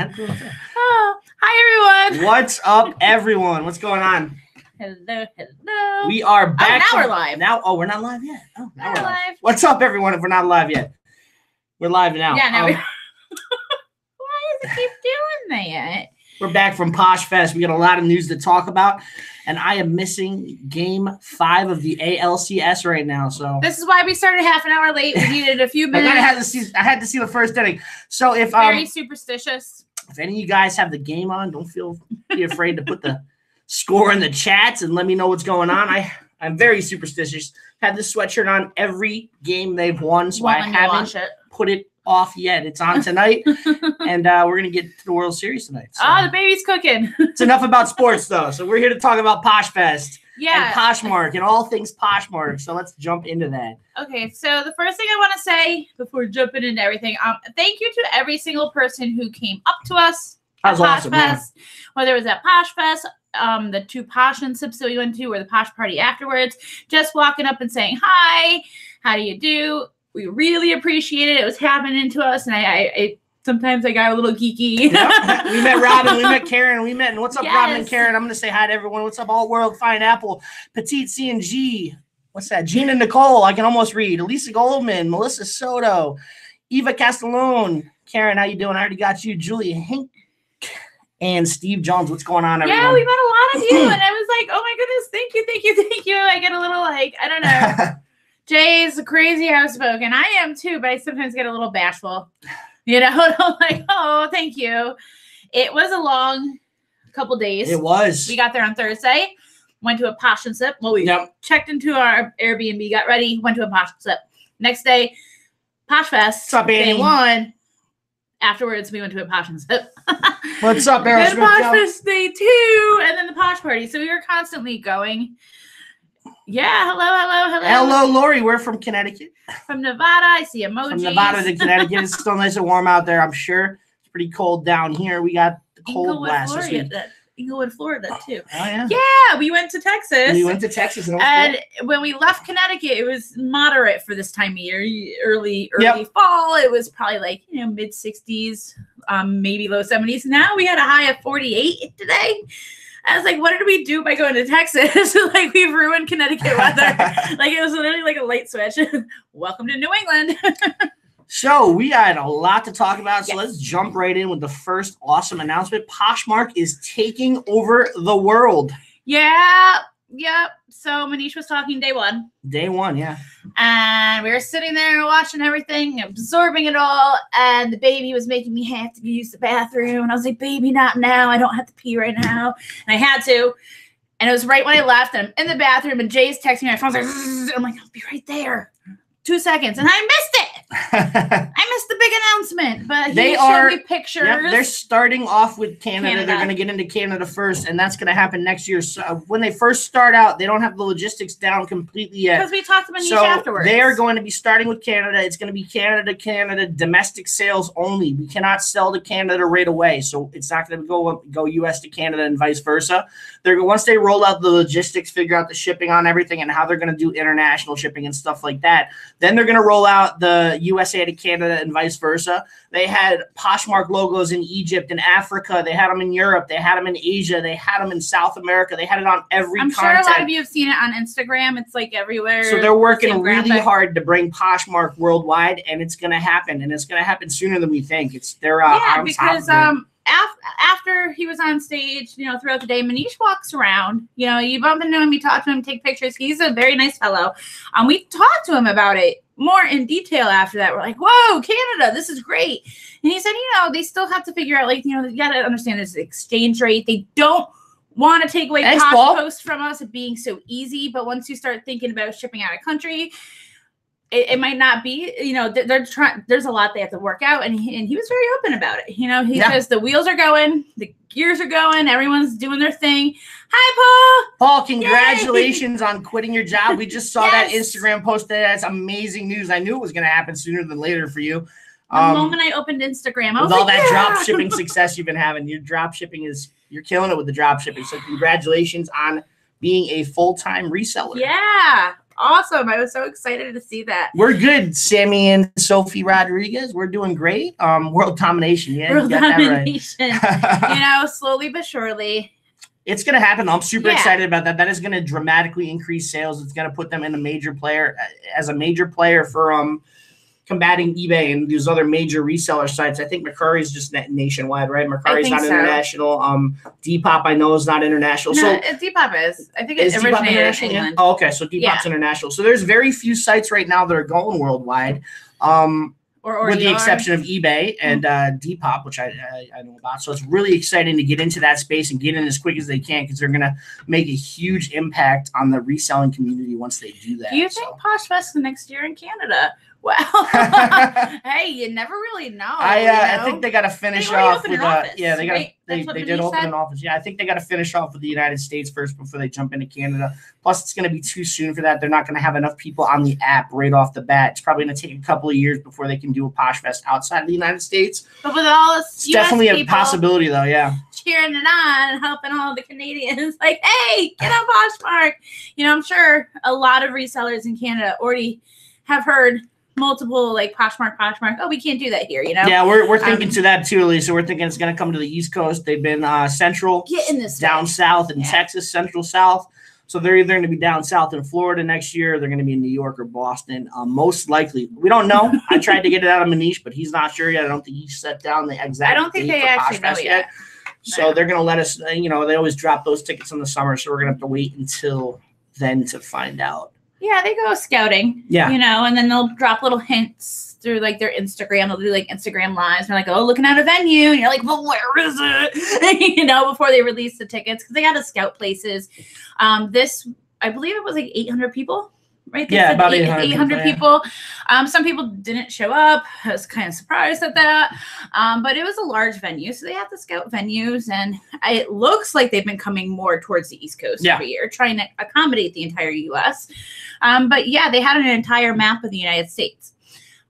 Oh, hi everyone. What's up, everyone? What's going on? Hello, hello. We are back. Now we're live. We're not live yet. Oh, now we're live. What's up, everyone? If we're not live yet, we're live now. Yeah, now. Why does it keep doing that? We're back from Poshfest. We got a lot of news to talk about, and I am missing Game 5 of the ALCS right now. So this is why we started half an hour late. We needed a few minutes. I had to see the first inning. So if very superstitious. If any of you guys have the game on, don't be afraid to put the score in the chats and let me know what's going on. I'm very superstitious. Had this sweatshirt on every game they've won, so I haven't put it off yet. It's on tonight, and we're going to get to the World Series tonight. So. Oh, the baby's cooking. It's enough about sports, though. So we're here to talk about Poshfest and Poshmark and all things Poshmark. So let's jump into that. Okay, so the first thing I want to say before jumping into everything, thank you to every single person who came up to us at awesome, Poshfest, whether it was at Poshfest, the 2 Posh and sips that we went to, or the Posh party afterwards, just walking up and saying, hi, how do you do? We really appreciate it. It was happening to us, and I sometimes I got a little geeky. Yep. We met Robin, we met Karen, and what's up, Robin and Karen? I'm going to say hi to everyone. What's up, All World, Fine Apple, Petite C&G. What's that? Gina Nicole, I can almost read. Elisa Goldman, Melissa Soto, Eva Castellone. Karen, how you doing? I already got you. Julia Hink and Steve Jones. What's going on, everyone? Yeah, we met a lot of you, and I was like, oh my goodness, thank you. I get a little I don't know. Jay's crazy outspoken. I am too, but I sometimes get a little bashful. And I'm like, oh, thank you. It was a long couple days. It was. We got there on Thursday, went to a Posh and Sip. Well, we checked into our Airbnb, got ready, went to a Posh and Sip. Next day, Poshfest. What's up, Annie? Day 1. Afterwards, we went to a Posh and Sip. What's up, Aaron? Then Poshfest day 2, and then the Posh party. So we were constantly going. Yeah, hello, Lori. We're from Connecticut. From Nevada. I see emojis. From Nevada to Connecticut. It's still nice and warm out there, I'm sure. It's pretty cold down here. We got the cold blast this week. Inglewood, Florida, too. Oh, yeah. Yeah, we went to Texas. And when we left Connecticut, it was moderate for this time of year. Early fall. It was probably mid-60s, maybe low 70s. Now we had a high of 48 today. I was like, what did we do by going to Texas? We've ruined Connecticut weather. It was literally like a light switch. Welcome to New England. So we had a lot to talk about. So let's jump right in with the first awesome announcement. Poshmark is taking over the world. Yeah. Yep. So Manish was talking day 1. Day 1, yeah. And we were sitting there watching everything, absorbing it all. And the baby was making me have to use the bathroom. And I was like, baby, not now. I don't have to pee right now. And I had to. And it was right when I left. And I'm in the bathroom. And Jay's texting me. My phone's like, and I'm like, I'll be right there. 2 seconds. And I missed it. I missed the big announcement. But he showed me pictures. Yep, they're starting off with Canada. They're going to get into Canada first. And that's going to happen next year. So when they first start out, they don't have the logistics down completely yet. Because we talked to Manish afterwards. They are going to be starting with Canada. It's going to be Canada, domestic sales only. We cannot sell to Canada right away. So it's not going to go U.S. to Canada and vice versa. Once they roll out the logistics, figure out the shipping on everything and how they're going to do international shipping and stuff like that, then they're going to roll out the USA to Canada and vice versa. They had Poshmark logos in Egypt and Africa. They had them in Europe. They had them in Asia. They had them in South America. They had it on every continent. I'm sure a lot of you have seen it on Instagram. It's everywhere. So they're working really hard to bring Poshmark worldwide, and it's going to happen. And it's going to happen sooner than we think. Because after he was on stage, throughout the day, Manish walks around. You bump into him, you talk to him, take pictures. He's a very nice fellow. We talked to him about it more in detail after that. We're like, whoa, Canada, this is great. And he said, they still have to figure out, you got to understand this exchange rate. They don't want to take away Posh Post from us of being so easy. But once you start thinking about shipping out of country, it might not be, they're trying. There's a lot they have to work out, and he was very open about it. He says the wheels are going, the gears are going, everyone's doing their thing. Hi, Paul. Paul, congratulations on quitting your job. We just saw that Instagram post. That's amazing news. I knew it was going to happen sooner than later for you. The moment I opened Instagram, I was with all that drop shipping success you've been having, your drop shipping you're killing it with the drop shipping. So congratulations on being a full-time reseller. Yeah. awesome. I was so excited to see that. We're good, Sammy and Sophie Rodriguez. We're doing great. World domination. Yeah, World you got domination. that right. You know, slowly but surely. It's going to happen. I'm super excited about that. That is going to dramatically increase sales. It's going to put them in a major player for combating eBay and these other major reseller sites. I think Mercari's just nationwide, right? Mercari's not international. Depop, I know, is not international. No, Depop is. I think it originated in England. Oh, okay. So Depop's international. So there's very few sites right now that are going worldwide. With the exception of eBay and Depop, which I know about. So it's really exciting to get into that space and get in as quick as they can, because they're going to make a huge impact on the reselling community once they do that. Do you think Poshfest next year in Canada? Well, hey, you never really know. I think they got to finish off with they did open an office. Yeah, I think they got to finish off with the United States first before they jump into Canada. Plus, it's going to be too soon for that. They're not going to have enough people on the app right off the bat. It's probably going to take a couple of years before they can do a Poshfest outside of the United States. But with all this, it's definitely a possibility, though. Yeah, cheering it on, helping all the Canadians. Like, hey, get on Poshmark. You know, I'm sure a lot of resellers in Canada already have heard multiple like Poshmark. Oh, we can't do that here, you know? Yeah, we're thinking to that too, Lisa. We're thinking it's going to come to the East Coast. They've been central, down south in Texas, central south. So they're either going to be down south in Florida next year, or they're going to be in New York or Boston. Most likely, we don't know. I tried to get it out of Manish, but he's not sure yet. I don't think he's set down the exact. I don't think they actually know yet. So they're going to let us. You know, they always drop those tickets in the summer, so we're going to have to wait until then to find out. Yeah, they go scouting. Yeah. You know, and then they'll drop little hints through like their Instagram. They'll do like Instagram lives. They're like, oh, looking at a venue. And you're like, well, where is it? You know, before they release the tickets, because they got to scout places. I believe it was like 800 people. Right? They said about 800 people. Some people didn't show up. I was kind of surprised at that. But it was a large venue, so they have to scout venues, and it looks like they've been coming more towards the East Coast every year, trying to accommodate the entire U.S. But yeah, they had an entire map of the United States,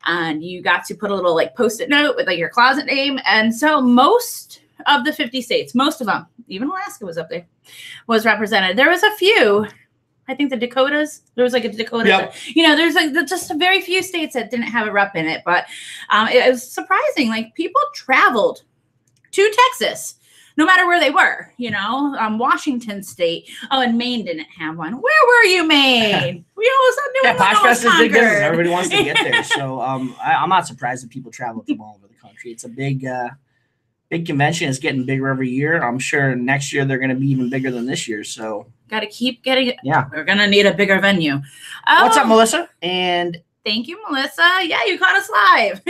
and you got to put a little like Post-it note with like your closet name. And so most of the 50 states, most of them, even Alaska was up there, was represented. There was a few. I think the Dakotas, there was like a Dakota, you know, there's like just a very few states that didn't have a rep in it, but it was surprising. Like people traveled to Texas, no matter where they were, you know, Washington State. Oh, and Maine didn't have one. Where were you, Maine? We always doing Poshfest is big business. Everybody wants to get there. So I'm not surprised that people travel from all over the country. It's a big convention. It's getting bigger every year. I'm sure next year they're going to be even bigger than this year. So got to keep getting it. Yeah. We're going to need a bigger venue. What's up, Melissa? And thank you, Melissa. Yeah, you caught us live.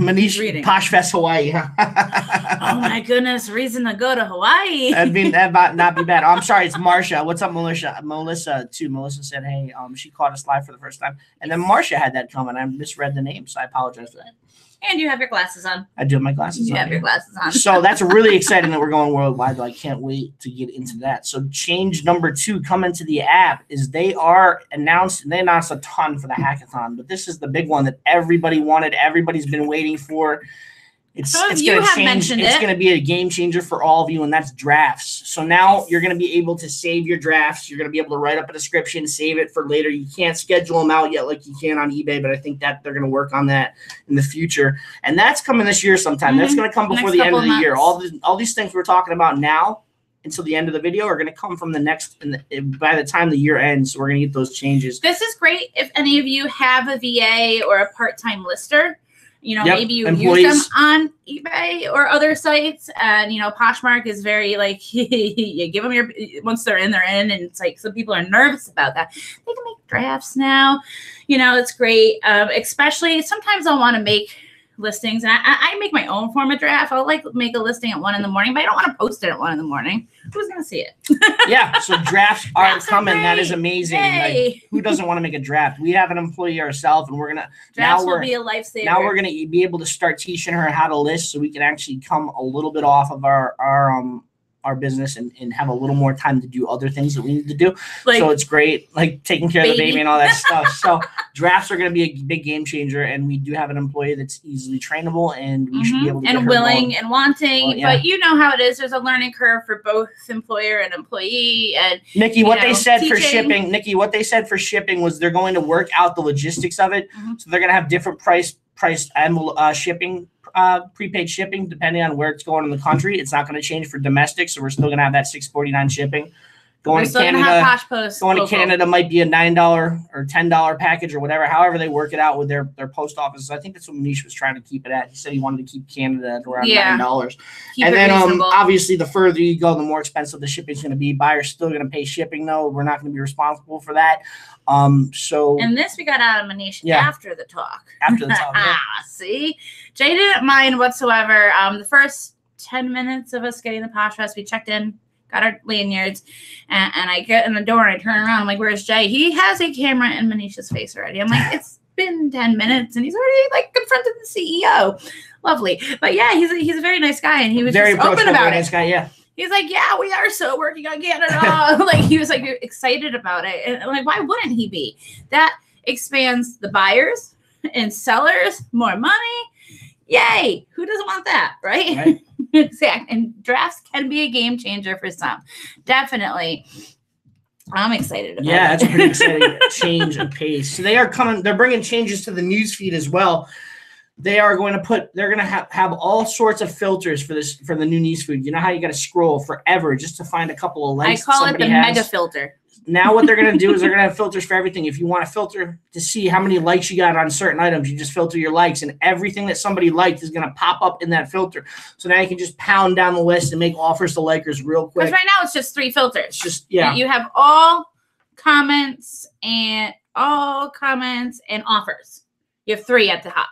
Manish reading. Poshfest Hawaii. Oh my goodness, reason to go to Hawaii. That might not be bad. I'm sorry, it's Marcia. What's up, Melissa? Melissa too. Melissa said, hey, she caught us live for the first time. And then Marcia had that comment. I misread the name, so I apologize for that. And you have your glasses on. I do have my glasses on. You have your glasses on. So that's really exciting that we're going worldwide, though. I can't wait to get into that. So change number 2 coming to the app is they announced a ton for the hackathon, but this is the big one that everybody wanted. Everybody's been waiting for. It's going to change. It's going to be a game changer for all of you, and that's drafts. So now you're going to be able to save your drafts. You're going to be able to write up a description, save it for later. You can't schedule them out yet like you can on eBay, but I think that they're going to work on that in the future. And that's coming this year sometime. That's going to come before the end of the year. All these things we're talking about now until the end of the video are going to come from by the time the year ends. So we're going to get those changes. This is great if any of you have a VA or a part-time lister. You know, maybe you use them on eBay or other sites, and you know, Poshmark is very like you give them once they're in, and it's like some people are nervous about that. They can make drafts now. You know, it's great. Especially sometimes I'll want to make listings, and I make my own form of draft. I'll like make a listing at 1 a.m, but I don't want to post it at 1 a.m. Who's gonna see it? Yeah, so drafts are coming. That is amazing. Like, who doesn't want to make a draft? We have an employee ourselves, and we're gonna drafts will be a lifesaver. Now we're gonna be able to start teaching her how to list, so we can actually come a little bit off of our our business and have a little more time to do other things that we need to do. So it's great, like taking care of the baby and all that stuff. So drafts are going to be a big game changer, and we do have an employee that's easily trainable, and we should be able to and willing and wanting. Well, but you know how it is. There's a learning curve for both employer and employee. And Nikki, what they said for shipping, was they're going to work out the logistics of it. So they're going to have different price and shipping. Prepaid shipping depending on where it's going in the country. It's not going to change for domestic, so we're still going to have that $6.49 shipping. Going to Canada might be a $9 or $10 package or whatever, however they work it out with their post offices. I think that's what Manish was trying to keep it at. He said he wanted to keep Canada at around $9. And then obviously the further you go, the more expensive the shipping is going to be. Buyers still going to pay shipping though. We're not going to be responsible for that. And this we got out of Manish after the talk. See, Jay didn't mind whatsoever. The first 10 minutes of us getting the Poshfest, we checked in, got our lanyards, and I get in the door and I turn around. I'm like, where's Jay? He has a camera in Manisha's face already. I'm like, it's been 10 minutes and he's already like confronted the CEO. Lovely. But yeah, he's a very nice guy, and he was very just open about it. Nice guy, yeah. He's like, yeah, we are so working on Canada. Like, he was like excited about it. And I'm like, why wouldn't he be? That expands the buyers and sellers, more money. Yay. Who doesn't want that, right? Exactly. And drafts can be a game changer for some. Definitely. I'm excited about it. Yeah, that's a pretty exciting change of pace. So they're bringing changes to the news feed as well. They're going to have all sorts of filters for the new news feed. You know how you got to scroll forever just to find a couple of likes. I call it the mega filter. Now what they're going to do is they're going to have filters for everything. If you want to filter to see how many likes you got on certain items, you just filter your likes, and everything that somebody liked is going to pop up in that filter. So now you can just pound down the list and make offers to likers real quick. Because right now it's just 3 filters. You have all comments and offers. You have 3 at the top.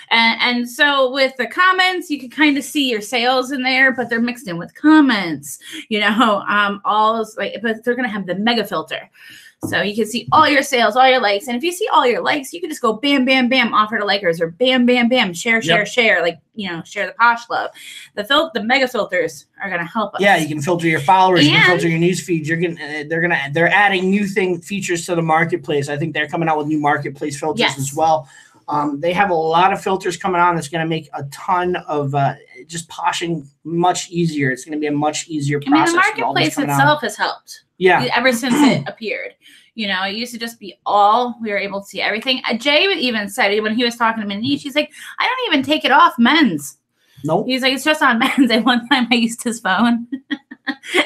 And so with the comments, you can kind of see your sales in there, but they're mixed in with comments, but they're going to have the mega filter. So you can see all your sales, all your likes. And if you see all your likes, you can just go bam, bam, bam, offer to likers, or bam, bam, bam, share, share, share, share the Posh love. The mega filters are going to help us. Yeah, you can filter your followers, you can filter your news feeds. They're adding new features to the marketplace. I think they're coming out with new marketplace filters as well. They have a lot of filters coming on that's going to make a ton of just poshing much easier. It's going to be a much easier process. The marketplace itself has helped. Yeah. Ever since it appeared. It used to just be we were able to see everything. Jay even said when he was talking to Manish, he's like, I don't even take it off men's. Nope. He's like, it's just on men's. And one time I used his phone and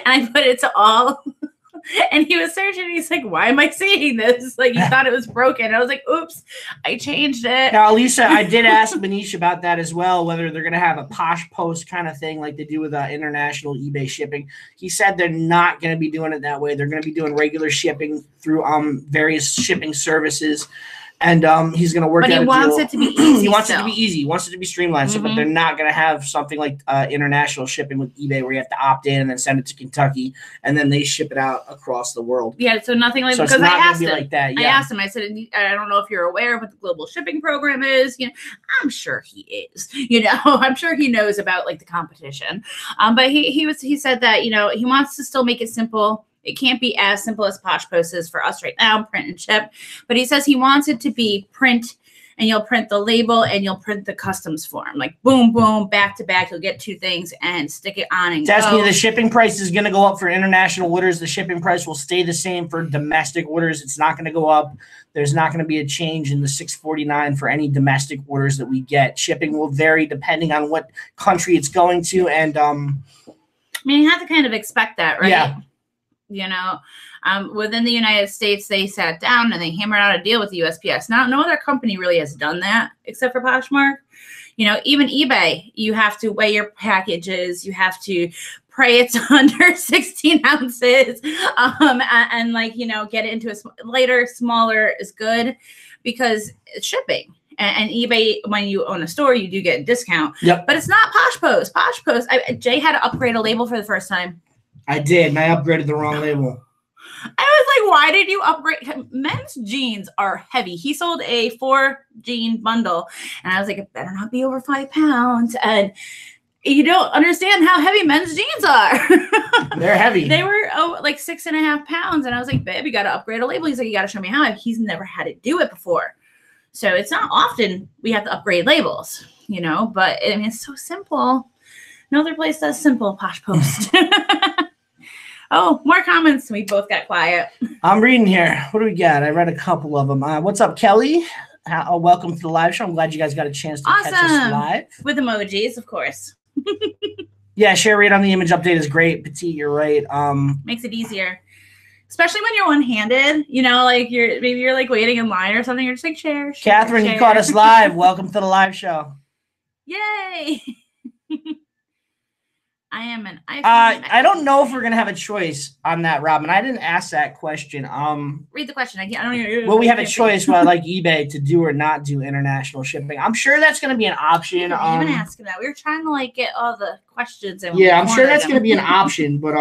I put it to all. And he was searching, and he's like, why am I seeing this? Like, he thought it was broken. I was like, oops, I changed it. Now, Lisa, I did ask Manish about that as well, whether they're going to have a Posh Post kind of thing like they do with international eBay shipping. He said they're not going to be doing it that way. They're going to be doing regular shipping through various shipping services. And he's going to work out a deal. But he wants it to be easy. He wants it to be easy. He wants it to be streamlined. So, but they're not going to have something like international shipping with eBay where you have to opt in and then send it to Kentucky, and then they ship it out across the world. Yeah, so nothing like that. Because I asked him. Like that. Yeah. I asked him. I said, I don't know if you're aware of what the global shipping program is. I'm sure he is. I'm sure he knows about like the competition. But he said that he wants to still make it simple. It can't be as simple as Posh Post is for us right now, print and ship. But he says he wants it to be print, and you'll print the label and you'll print the customs form. Like boom, boom, back to back. You'll get 2 things and stick it on and That's me. The shipping price is going to go up for international orders. The shipping price will stay the same for domestic orders. It's not going to go up. There's not going to be a change in the $6.49 for any domestic orders that we get. Shipping will vary depending on what country it's going to. And you have to kind of expect that, right? Yeah. Within the United States, they sat down and they hammered out a deal with the USPS. Now, no other company really has done that except for Poshmark. Even eBay, you have to weigh your packages. You have to pray it's under 16 ounces and get it into a lighter, smaller is good because it's shipping. And eBay, when you own a store, you do get a discount. Yep. But it's not Posh Post. Posh Post, Jay had to upgrade a label for the first time. I did, and I upgraded the wrong label. I was like, why did you upgrade? Men's jeans are heavy. He sold a 4 jean bundle, and I was like, it better not be over 5 pounds. And You don't understand how heavy men's jeans are. They're heavy. They were like 6.5 pounds. And I was like, babe, you got to upgrade a label. He's like, you got to show me how. He's never had to do it before. So it's not often we have to upgrade labels, you know, but I mean, it's so simple. No other place does simple, Posh Post. Oh, more comments. We both got quiet. I'm reading here. What do we got? I read a couple of them. What's up, Kelly? Welcome to the live show. I'm glad you guys got a chance to catch us live. With emojis, of course. Yeah, share rate on the image update is great. Petite, you're right. Makes it easier. Especially when you're one-handed, you know, like maybe you're like waiting in line or something. You're just like, share. Catherine, you caught us live. Welcome to the live show. Yay. I am an iPhone. I don't know if we're gonna have a choice on that, Robin. I didn't ask that question. Read the question. I don't even. Will we have a choice by like eBay to do or not do international shipping? I'm sure that's gonna be an option. I didn't even ask him that. We were trying to like get all the questions and yeah, I'm sure that's gonna be an option, but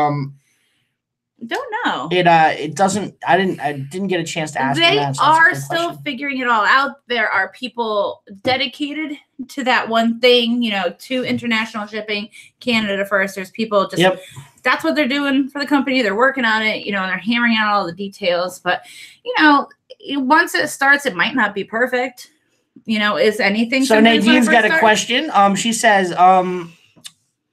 don't know. It doesn't. I didn't get a chance to ask. They are still figuring it all out. There are people dedicated to that one thing, you know, to international shipping, Canada first. There's people just that's what they're doing for the company. They're working on it, you know, and they're hammering out all the details. But you know, once it starts, it might not be perfect. You know, is anything? So Nadine's got a question. She says,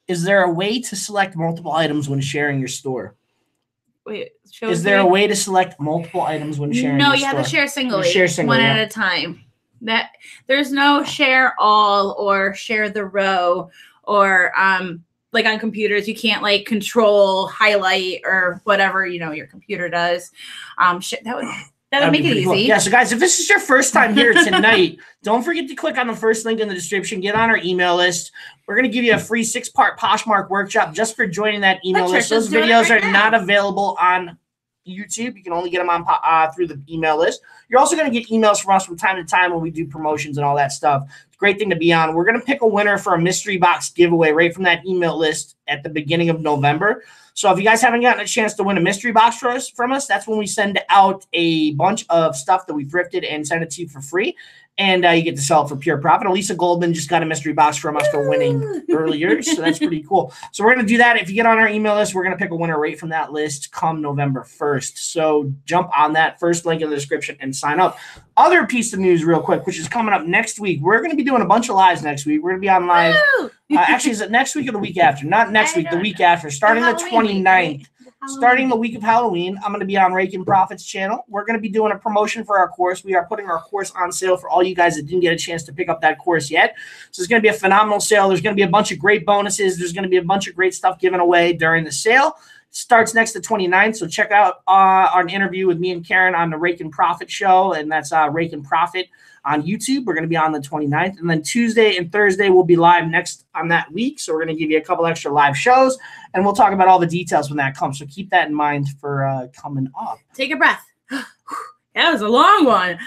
is there a way to select multiple items when sharing your store? Wait, is there a way to select multiple items when sharing? No, you have to share singly, one at a time. That there's no share all or share the row or like on computers you can't like control highlight or whatever you know your computer does. That would make it easy. Cool. Yeah, so guys, if this is your first time here tonight, don't forget to click on the first link in the description. Get on our email list. We're going to give you a free 6-part Poshmark workshop just for joining that email list. Those videos are not available on YouTube. You can only get them on through the email list. You're also going to get emails from us from time to time when we do promotions and all that stuff. It's a great thing to be on. We're going to pick a winner for a mystery box giveaway right from that email list at the beginning of November. So if you guys haven't gotten a chance to win a mystery box from us, that's when we send out a bunch of stuff that we thrifted and send it to you for free. And you get to sell it for pure profit. Elisa Goldman just got a mystery box from us for winning earlier. So that's pretty cool. So we're going to do that. If you get on our email list, we're going to pick a winner right from that list come November 1st. So jump on that first link in the description and sign up. Other piece of news real quick, which is coming up next week. We're going to be doing a bunch of lives next week. We're going to be on live. Actually, is it next week or the week after? Not next week, the week after. Starting the 29th. Starting the week of Halloween, I'm going to be on Rake and Profits channel. We're going to be doing a promotion for our course. We are putting our course on sale for all you guys that didn't get a chance to pick up that course yet. So it's going to be a phenomenal sale. There's going to be a bunch of great bonuses. There's going to be a bunch of great stuff given away during the sale. It starts next to 29th. So check out our interview with me and Karen on the Rake and Profit show. And that's Rake and Profit on YouTube. We're going to be on the 29th. And then Tuesday and Thursday we'll be live next on that week. So we're going to give you a couple extra live shows. And we'll talk about all the details when that comes. So keep that in mind for coming up. Take a breath. That was a long one.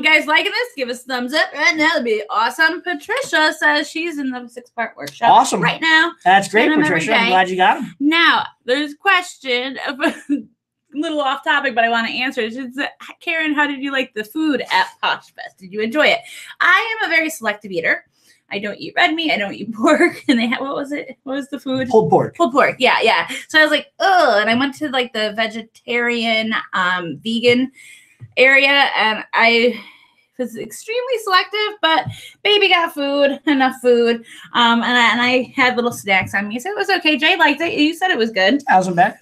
Guys, liking this, give us a thumbs up right now. That'd be awesome. Patricia says she's in the 6-part workshop awesome right now. That's great, Patricia. I'm glad you got him. Now, there's a question of a little off topic, but I want to answer it. It's, Karen, how did you like the food at Poshfest? Did you enjoy it? I am a very selective eater. I don't eat red meat. I don't eat pork. And they had, what was it? What was the food? Pulled pork. Pulled pork. Yeah, yeah. So I was like, ugh. And I went to like the vegetarian, vegan area, and I was extremely selective, but baby got food, enough food. And I had little snacks on me. So it was okay. Jay liked it. You said it was good. I was back.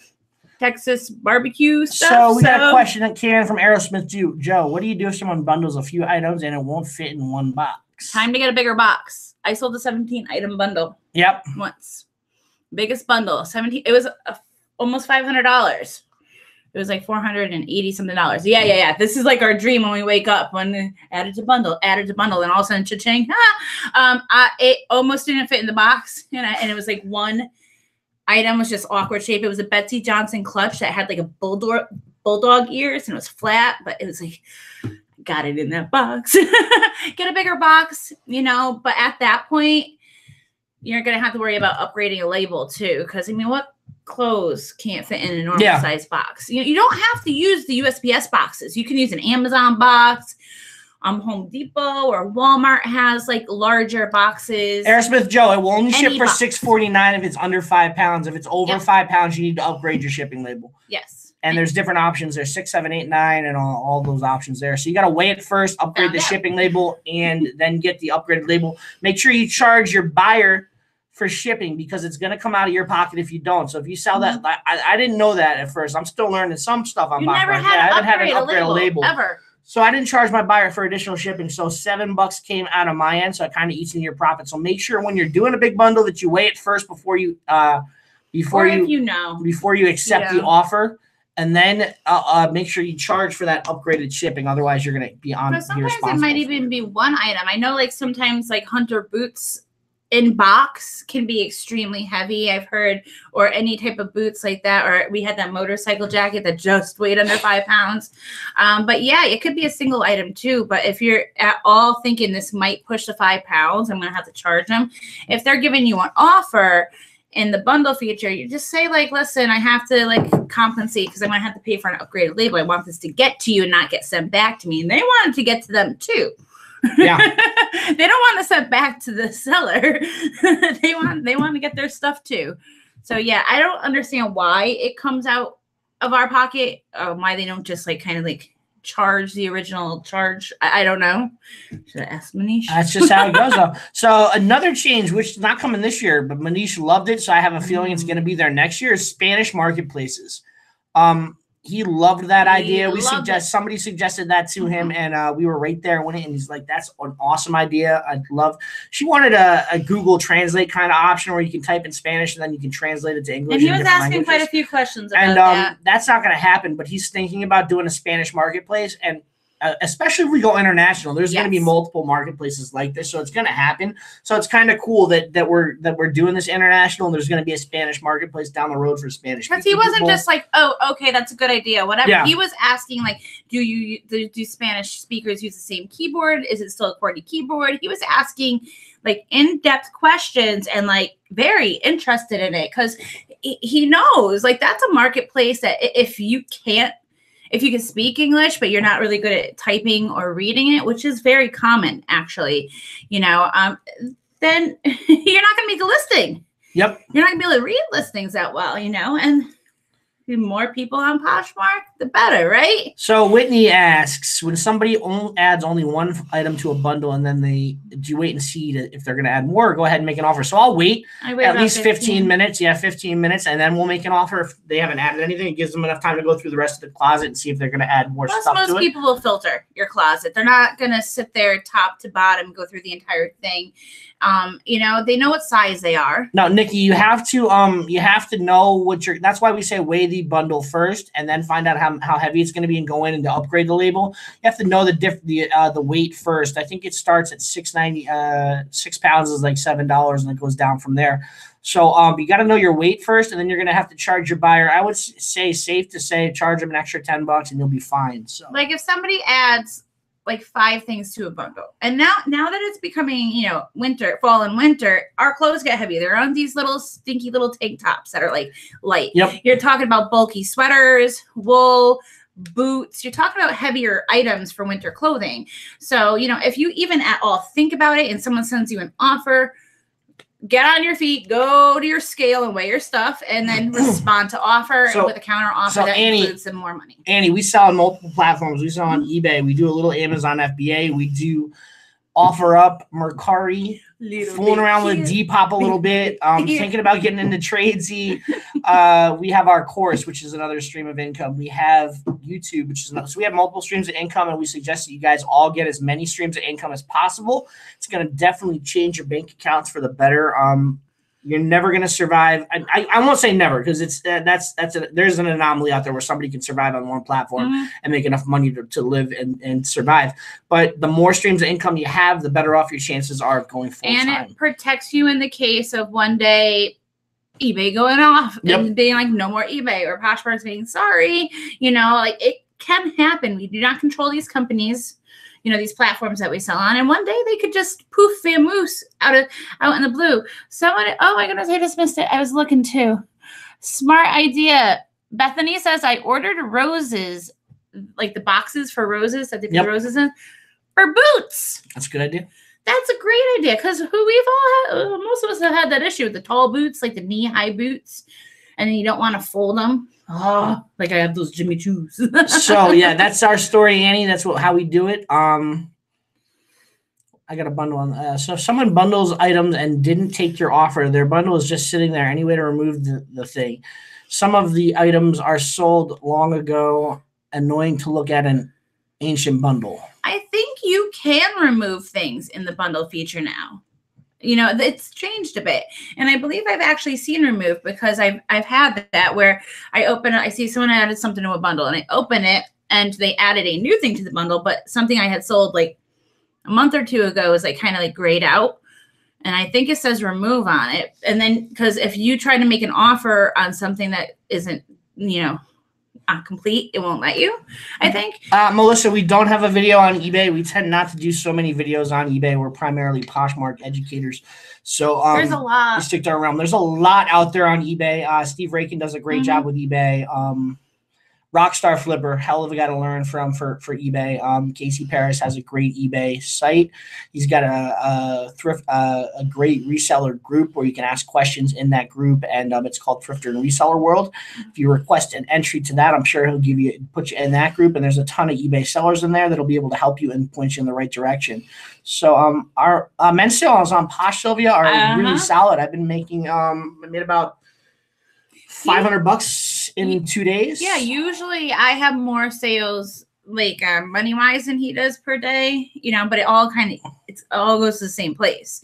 Texas barbecue stuff. So we got a question that Karen from Aerosmith Joe. What do you do if someone bundles a few items and it won't fit in one box? Time to get a bigger box. I sold a 17-item bundle. Yep. Once. Biggest bundle. 17. It was almost $500. It was like $480 something. Yeah. This is like our dream when we wake up. When added to bundle, and all of a sudden, cha-ching. It almost didn't fit in the box, and it was like one item was just awkward shape. It was a Betsy Johnson clutch that had like a bulldog ears, and it was flat, but it was like, got it in that box. Get a bigger box, but at that point, you're going to have to worry about upgrading a label too. Because, I mean, what clothes can't fit in a normal size box? You don't have to use the USPS boxes. You can use an Amazon box Home Depot or Walmart has like larger boxes. Aerosmith Joe, it will only ship for box. $6.49 if it's under 5 pounds. If it's over 5 pounds, you need to upgrade your shipping label. Yes. And there's different options. There's 6, 7, 8, 9, and all those options there. So you got to weigh it first, upgrade the shipping label, and then get the upgraded label. Make sure you charge your buyer for shipping because it's going to come out of your pocket if you don't. So if you sell that, I didn't know that at first. I'm still learning some stuff on Poshmark. I haven't had an upgrade label ever. So I didn't charge my buyer for additional shipping. So $7 came out of my end. So it kind of eats into your profit. So make sure when you're doing a big bundle that you weigh it first before you before you accept the offer. And then make sure you charge for that upgraded shipping. Otherwise, you're going to be on. But sometimes it might even be one item. I know, like sometimes, like Hunter boots in box can be extremely heavy. I've heard, or any type of boots like that. Or we had that motorcycle jacket that just weighed under 5 pounds. But yeah, it could be a single item too. But if you're at all thinking this might push to 5 pounds, I'm going to have to charge them. If they're giving you an offer in the bundle feature, you just say like, listen, I have to like compensate because I'm going to have to pay for an upgraded label. I want this to get to you and not get sent back to me. And they want it to get to them too. Yeah. They don't want to send back to the seller. they want to get their stuff too. So yeah, I don't understand why it comes out of our pocket. Why they don't just like kind of like charge the original charge. I don't know. Should I ask Manish? That's just how it goes though. So another change, which is not coming this year, but Manish loved it. So I have a feeling it's going to be there next year, is Spanish marketplaces. He loved that idea. Somebody suggested that to him, and we were right there when and he's like, "That's an awesome idea. I'd love." She wanted a Google Translate kind of option where you can type in Spanish and then you can translate it to English. And he was asking quite a few questions about that. That's not going to happen. But he's thinking about doing a Spanish marketplace, and especially if we go international, there's going to be multiple marketplaces like this, so it's going to happen. So it's kind of cool that we're doing this international, and there's going to be a Spanish marketplace down the road for Spanish. Because he wasn't just like, oh, okay, that's a good idea, whatever. Yeah. He was asking like, do Spanish speakers use the same keyboard? Is it still a QWERTY keyboard? He was asking like in-depth questions and like very interested in it because he knows like that's a marketplace that if you can speak English, but you're not really good at typing or reading it, which is very common, actually, then you're not going to make a listing. Yep. You're not going to be able to read listings that well, and the more people on Poshmark, the better, right? So Whitney asks, when somebody adds only one item to a bundle and then do you wait and see if they're going to add more or go ahead and make an offer? So I'll wait at least 15 minutes. Yeah, 15 minutes. And then we'll make an offer. If they haven't added anything, it gives them enough time to go through the rest of the closet and see if they're going to add more stuff to it. Most people will filter your closet. They're not going to sit there top to bottom, go through the entire thing. They know what size they are. No, Nikki, you have to know that's why we say weigh the bundle first and then find out how heavy it's going to be and go in and to upgrade the label. You have to know the weight first. I think it starts at 6.90. 6 pounds is like $7 and it goes down from there. So you got to know your weight first, and then you're going to have to charge your buyer. I would say safe to say charge them an extra $10 and you'll be fine. So like if somebody adds like 5 things to a bundle. And now that it's becoming, fall and winter, our clothes get heavy. They're on these little stinky little tank tops that are like light. Yep. You're talking about bulky sweaters, wool, boots. You're talking about heavier items for winter clothing. So, if you even at all think about it and someone sends you an offer, get on your feet, go to your scale and weigh your stuff, and then respond to offer and with a counter offer that includes some more money. Annie, we sell on multiple platforms. We sell on eBay. We do a little Amazon FBA. We do OfferUp, Mercari, fooling around with Depop a little bit. Thinking about getting into Tradesy. We have our course, which is another stream of income. We have YouTube, which is another. So we have multiple streams of income, and we suggest that you guys all get as many streams of income as possible. It's going to definitely change your bank accounts for the better. You're never going to survive. I won't say never because there's an anomaly out there where somebody can survive on one platform and make enough money to live and survive. But the more streams of income you have, the better off your chances are of going full time. And it protects you in the case of one day eBay going off and being like, no more eBay, or Poshmarks being sorry. It can happen. We do not control these companies. These platforms that we sell on, and one day they could just poof vamoose out in the blue. Someone, oh my goodness, I just missed it. I was looking too. Smart idea. Bethany says, I ordered roses, like the boxes for roses that they put roses in, for boots. That's a good idea. That's a great idea because we've all had, most of us have had that issue with the tall boots, like the knee-high boots, and then you don't want to fold them. Oh, like I have those Jimmy Choos. So yeah, that's our story, Annie. That's how we do it. I got a bundle on. So if someone bundles items and didn't take your offer, their bundle is just sitting there. Any way to remove the thing? Some of the items are sold long ago. Annoying to look at an ancient bundle. I think you can remove things in the bundle feature now. You know, it's changed a bit. And I believe I've actually seen remove because I've had that where I open it, I see someone added something to a bundle and I open it and they added a new thing to the bundle, but something I had sold like a month or two ago is like kind of like grayed out. And I think it says remove on it. And then because if you try to make an offer on something that isn't, you know, complete, it won't let you, I think. Melissa, we don't have a video on eBay. We tend not to do so many videos on eBay. We're primarily Poshmark educators. So there's a lot. We stick to our realm. There's a lot out there on eBay. Steve Rakin does a great job with eBay. Rockstar Flipper, hell of a guy to learn from for eBay. Casey Paris has a great eBay site. He's got a great reseller group where you can ask questions in that group, and it's called Thrifter and Reseller World. If you request an entry to that, I'm sure he'll put you in that group, and there's a ton of eBay sellers in there that'll be able to help you and point you in the right direction. So our men's sales on Posh Sylvia are really solid. I've been making I made about $500 in 2 days. Yeah, usually I have more sales like money wise than he does per day, you know, but it all goes to the same place.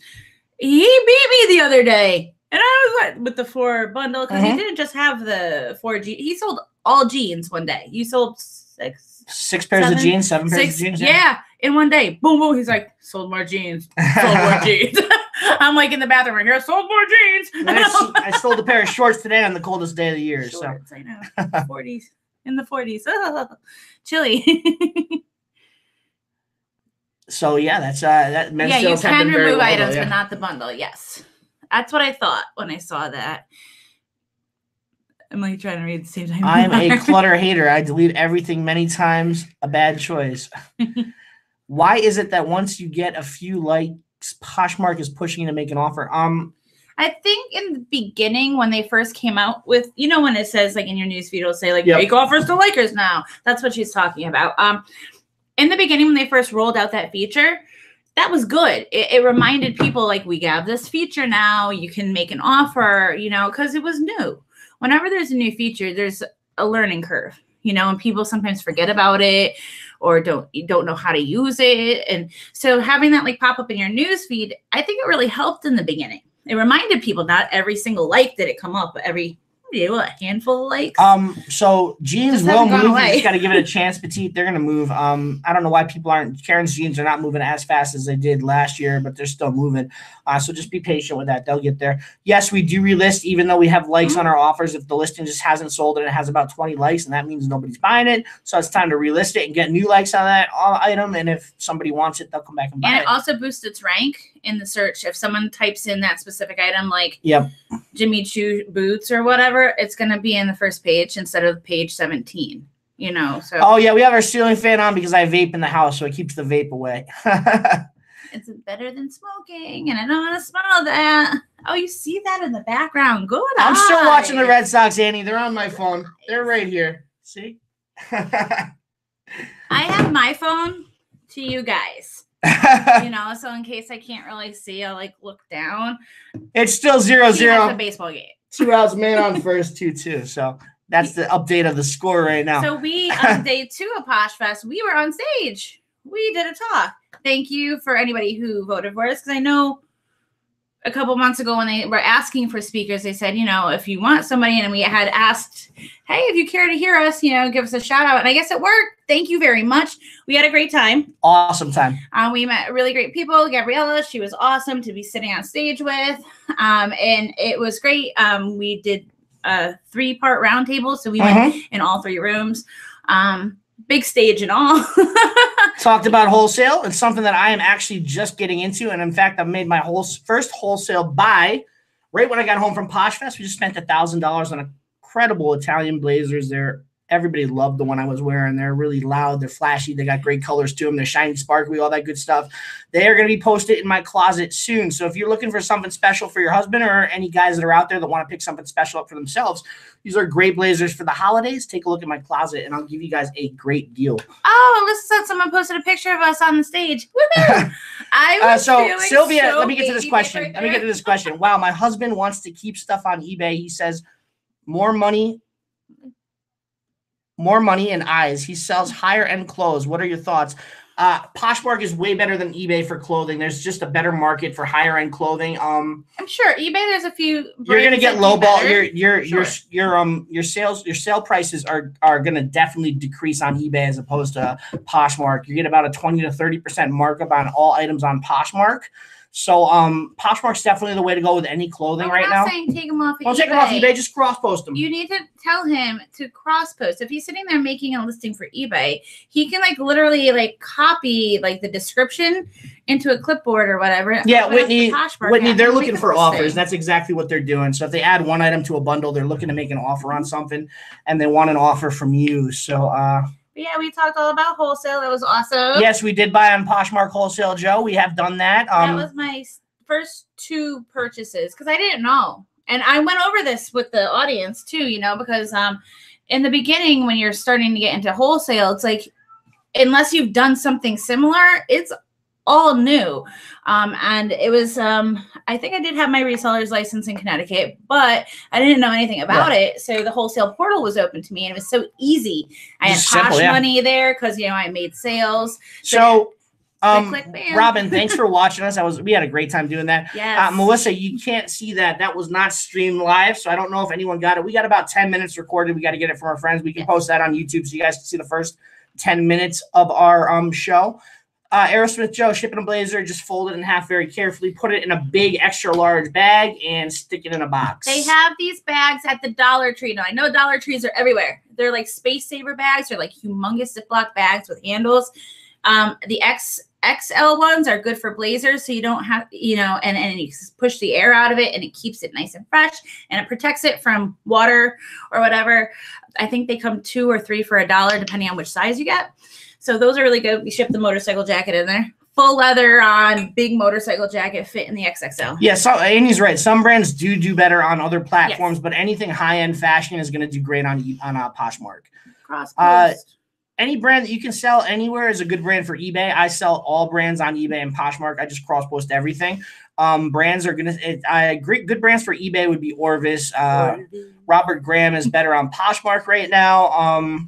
He beat me the other day, and I was like with the 4 bundle because he didn't just have the 4 jeans. He sold all jeans one day. He sold 6 pairs of jeans, 7 pairs of jeans. Yeah, in one day. Boom, boom. He's like, sold more jeans. Sold more jeans. I'm like in the bathroom right here. Sold more jeans. I sold a pair of shorts today on the coldest day of the year. Shorts, so I know. 40s. In the 40s. Chilly. So yeah, that's that. Yeah, you can remove items, but not the bundle. Yes, that's what I thought when I saw that. I'm like trying to read at the same time. I'm a clutter hater. I delete everything many times. A bad choice. Why is it that once you get a few likes, Poshmark is pushing you to make an offer? I think in the beginning when they first came out with, you know, when it says like in your newsfeed, it'll say like make offers to likers now. That's what she's talking about. In the beginning when they first rolled out that feature, that was good. It reminded people like we have this feature now. You can make an offer, you know, because it was new. Whenever there's a new feature, there's a learning curve, you know, and people sometimes forget about it or don't know how to use it. And so having that like pop up in your news feed, I think it really helped in the beginning. It reminded people not every single like did it come up, but every a handful of likes. So jeans will move. You just got to give it a chance, Petite. They're gonna move. I don't know why people aren't. Karen's jeans are not moving as fast as they did last year, but they're still moving. So just be patient with that. They'll get there. Yes, we do relist, even though we have likes on our offers. If the listing just hasn't sold and it has about 20 likes, and that means nobody's buying it. So it's time to relist it and get new likes on that item. And if somebody wants it, they'll come back and buy it. And it also boosts its rank in the search. If someone types in that specific item, like Jimmy Choo boots or whatever, it's going to be in the first page instead of page 17, you know? So. Oh yeah. We have our ceiling fan on because I vape in the house. So it keeps the vape away. It's better than smoking. And I don't want to smell that. Oh, you see that in the background. Good. I'm still watching the Red Sox, Annie. They're on my phone. They're right here. See? I have my phone to you guys. You know, so in case I can't really see, I'll like look down. It's still 0-0. A baseball game. 2 outs, man on first, 2-2. So that's the update of the score right now. So we on day 2 of Poshfest, we were on stage. We did a talk. Thank you for anybody who voted for us, because I know a couple months ago when they were asking for speakers, they said, you know, if you want somebody, and we had asked, hey, if you care to hear us, you know, give us a shout out. And I guess it worked. Thank you very much. We had a great time. Awesome time. We met really great people. Gabriella, she was awesome to be sitting on stage with. And it was great. We did a 3-part roundtable. So we went in all 3 rooms. Big stage and all. Talked about wholesale. It's something that I am actually just getting into. And in fact, I made my first wholesale buy right when I got home from Poshfest. We just spent $1,000 on incredible Italian blazers. They're Everybody loved the one I was wearing. They're really loud. They're flashy. They got great colors to them. They're shiny, sparkly, all that good stuff. They are going to be posted in my closet soon. So if you're looking for something special for your husband or any guys that are out there that want to pick something special up for themselves, these are great blazers for the holidays. Take a look at my closet, and I'll give you guys a great deal. Oh, Alyssa said someone posted a picture of us on the stage. Woohoo! So Sylvia, let me get to this question. Let me get to this question. Wow, my husband wants to keep stuff on eBay. He says more money and eyes. He sells higher end clothes. What are your thoughts? Poshmark is way better than eBay for clothing. There's just a better market for higher end clothing. I'm sure eBay. There's a few. You're gonna get lowball. Your sale prices are gonna definitely decrease on eBay as opposed to Poshmark. You get about a 20 to 30% markup on all items on Poshmark. So Poshmark's definitely the way to go with any clothing right now. I'm not saying take them off. Don't take them off eBay. Just cross post them. You need to tell him to cross post. If he's sitting there making a listing for eBay, he can literally copy the description into a clipboard or whatever. Yeah, Whitney, they're looking for offers. That's exactly what they're doing. So if they add one item to a bundle, they're looking to make an offer on something, and they want an offer from you. So yeah, we talked all about wholesale. That was awesome. Yes, we did buy on Poshmark Wholesale, Joe. We have done that. That was my first 2 purchases because I didn't know. And I went over this with the audience too, because in the beginning when you're starting to get into wholesale, it's unless you've done something similar, it's all new. And it was, I think I did have my reseller's license in Connecticut, but I didn't know anything about it. So the wholesale portal was open to me and it was so easy. I had Posh money there because, I made sales. So Robin, thanks for watching us. We had a great time doing that. Yes. Melissa, you can't see that. That was not streamed live. So I don't know if anyone got it. We got about 10 minutes recorded. We got to get it from our friends. We can post that on YouTube so you guys can see the first 10 minutes of our show. Aerosmith Joe, shipping a blazer, just fold it in half very carefully, put it in a big extra large bag, and stick it in a box. They have these bags at the Dollar Tree. Now, I know Dollar Trees are everywhere. They're like space saver bags. They're like humongous Ziploc bags with handles. The XL ones are good for blazers, so you don't have, and you push the air out of it, and it keeps it nice and fresh, and it protects it from water or whatever. I think they come 2 or 3 for $1, depending on which size you get. So those are really good. We ship the motorcycle jacket in there. Full leather on, big motorcycle jacket, fit in the XXL. Yeah, so Amy's right. Some brands do better on other platforms, but anything high-end fashion is going to do great on Poshmark. Cross-post. Any brand that you can sell anywhere is a good brand for eBay. I sell all brands on eBay and Poshmark. I just cross-post everything. Brands are going to good brands for eBay would be Orvis. Robert Graham is better on Poshmark right now.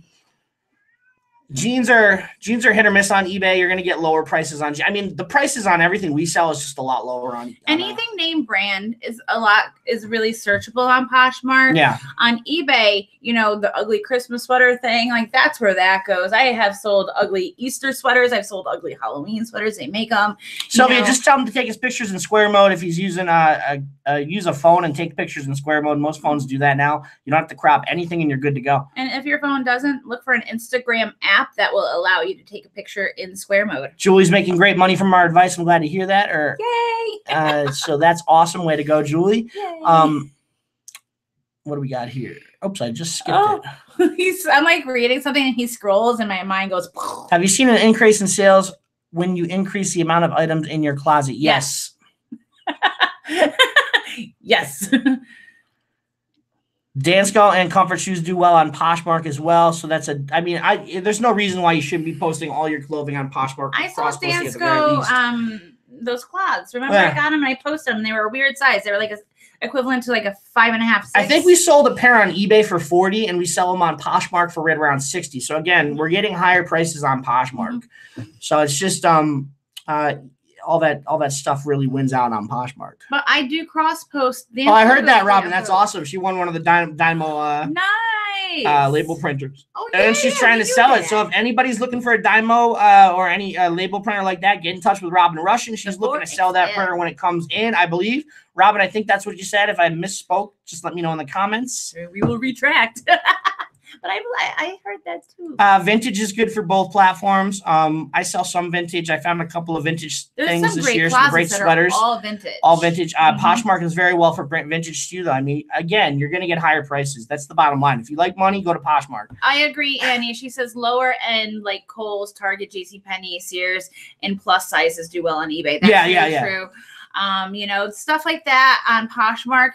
Jeans are hit or miss on eBay. You're going to get lower prices on. The prices on everything we sell is just a lot lower on. Anything name brand is really searchable on Poshmark. Yeah. On eBay, the ugly Christmas sweater thing, that's where that goes. I have sold ugly Easter sweaters. I've sold ugly Halloween sweaters. They make them. Sylvia, just tell him to take his pictures in square mode. If he's using use a phone and take pictures in square mode. Most phones do that now. You don't have to crop anything, and you're good to go. And if your phone doesn't, look for an Instagram app that will allow you to take a picture in square mode. Julie's making great money from our advice. I'm glad to hear that. Yay! So that's awesome. Way to go, Julie. Yay. What do we got here? Oops, I just skipped it. I'm reading something and he scrolls and my mind goes. Have you seen an increase in sales when you increase the amount of items in your closet? Yes. Yes. Dansko and Comfort Shoes do well on Poshmark as well. So that's there's no reason why you shouldn't be posting all your clothing on Poshmark. I saw Dansko, those clogs. Remember I got them and I posted them. They were a weird size. They were equivalent to a 5.5, 6. I think we sold a pair on eBay for $40 and we sell them on Poshmark for right around $60. So again, we're getting higher prices on Poshmark. Mm-hmm. So it's just all that stuff really wins out on Poshmark. But I do cross post. Oh, I heard that, Robin. That's awesome. She won one of the Dymo nice label printers. Oh, and she's trying to sell it. So if anybody's looking for a Dymo or any label printer like that, get in touch with Robin Russian. She's looking to sell that printer when it comes in, I believe. Robin, I think that's what you said. If I misspoke, just let me know in the comments. We will retract. But I heard that too. Vintage is good for both platforms. I sell some vintage. I found a couple of vintage things this year. Some great sweaters. All vintage. All vintage. Poshmark is very well for vintage too, though. I mean, again, you're going to get higher prices. That's the bottom line. If you like money, go to Poshmark. I agree, Annie. She says lower end like Kohl's, Target, JCPenney, Sears, and plus sizes do well on eBay. That's true. You know, stuff like that on Poshmark.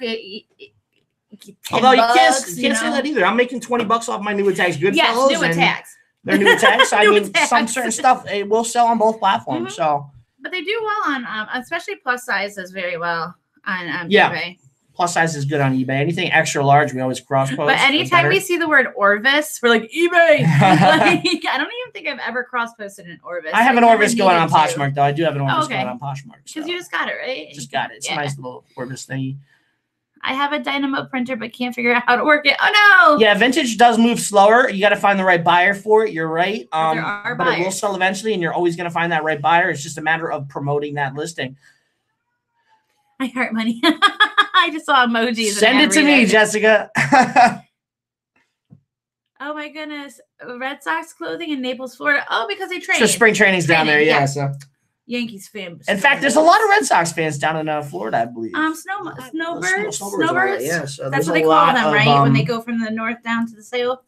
Although you can't say that either. I'm making $20 off my new tags. Good fellows. Yes, new tags. They're new tags. I mean, some certain stuff it will sell on both platforms. So, but they do well on, especially plus size does very well on eBay. Plus size is good on eBay. Anything extra large, we always cross post. But anytime we see the word Orvis, we're like eBay. I don't even think I've ever cross posted an Orvis. I have an Orvis going on Poshmark though. I do have an Orvis going on Poshmark. Because you just got it, right? Just got it. It's a nice little Orvis thingy. I have a dynamo printer, but can't figure out how to work it. Oh, no. Yeah, vintage does move slower. You got to find the right buyer for it. You're right. There are but buyers. It will sell eventually, and you're always going to find that right buyer. It's just a matter of promoting that listing. I heart money. I just saw emojis. Send it to me, Jessica. Oh, my goodness. Red Sox clothing in Naples, Florida. Oh, because they train. So spring training's down there, yeah. So. Yankees fan. In fact, there's a lot of Red Sox fans down in Florida, I believe. Snowbirds. Snowbirds. Yeah, so that's what they call them, right? When they go from the north down to the south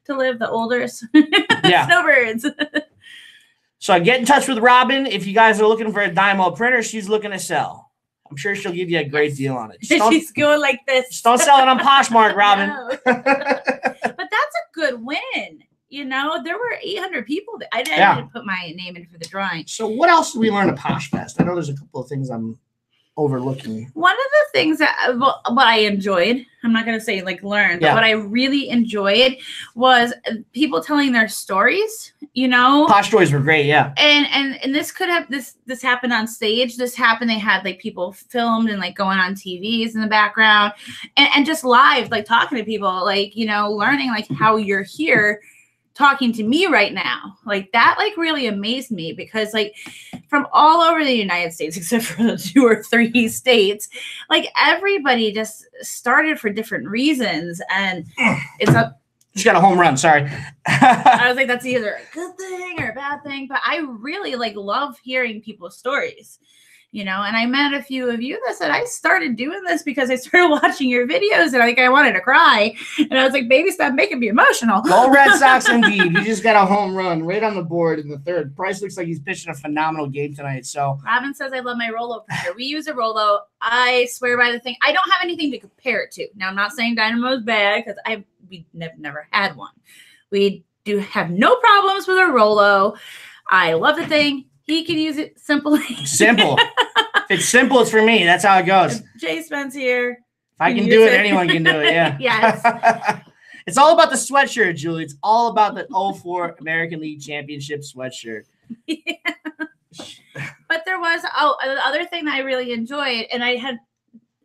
to live, the olders. Yeah. Snowbirds. So get in touch with Robin if you guys are looking for a Dynamo printer. She's looking to sell. I'm sure she'll give you a great deal on it. She's going like this. Just don't sell it on Poshmark, Robin. No. But that's a good win. You know, there were 800 people. I didn't put my name in for the drawing. So what else did we learn at Poshfest? I know there's a couple of things I'm overlooking. One of the things that what I enjoyed, I'm not going to say like learned, but what I really enjoyed was people telling their stories, you know. Posh stories were great, yeah. And this could have this happened on stage. This happened. They had like people filmed and like going on TVs in the background and just live, like talking to people, like, you know, learning like how you're here talking to me right now. Like that like really amazed me because like from all over the United States except for the 2 or 3 states, like everybody just started for different reasons and it's a just got a home run, sorry. I was like that's either a good thing or a bad thing, but I really like love hearing people's stories. You know, and I met a few of you that said, I started doing this because I started watching your videos and I think I wanted to cry. And I was like, baby, stop making me emotional. Go Red Sox indeed. You just got a home run right on the board in the 3rd. Price looks like he's pitching a phenomenal game tonight. So Robin says, I love my Rollo printer. We use a Rollo. I swear by the thing. I don't have anything to compare it to. Now, I'm not saying Dynamo is bad because we've never had one. We do have no problems with a Rollo. I love the thing. He can use it simply. Simple. If it's simple, it's for me. That's how it goes. Jay Spence here. If I can do it, anyone can do it. Yeah. Yes. It's all about the sweatshirt, Julie. It's all about the 04 American League Championship sweatshirt. Yeah. But there was the other thing that I really enjoyed, and I had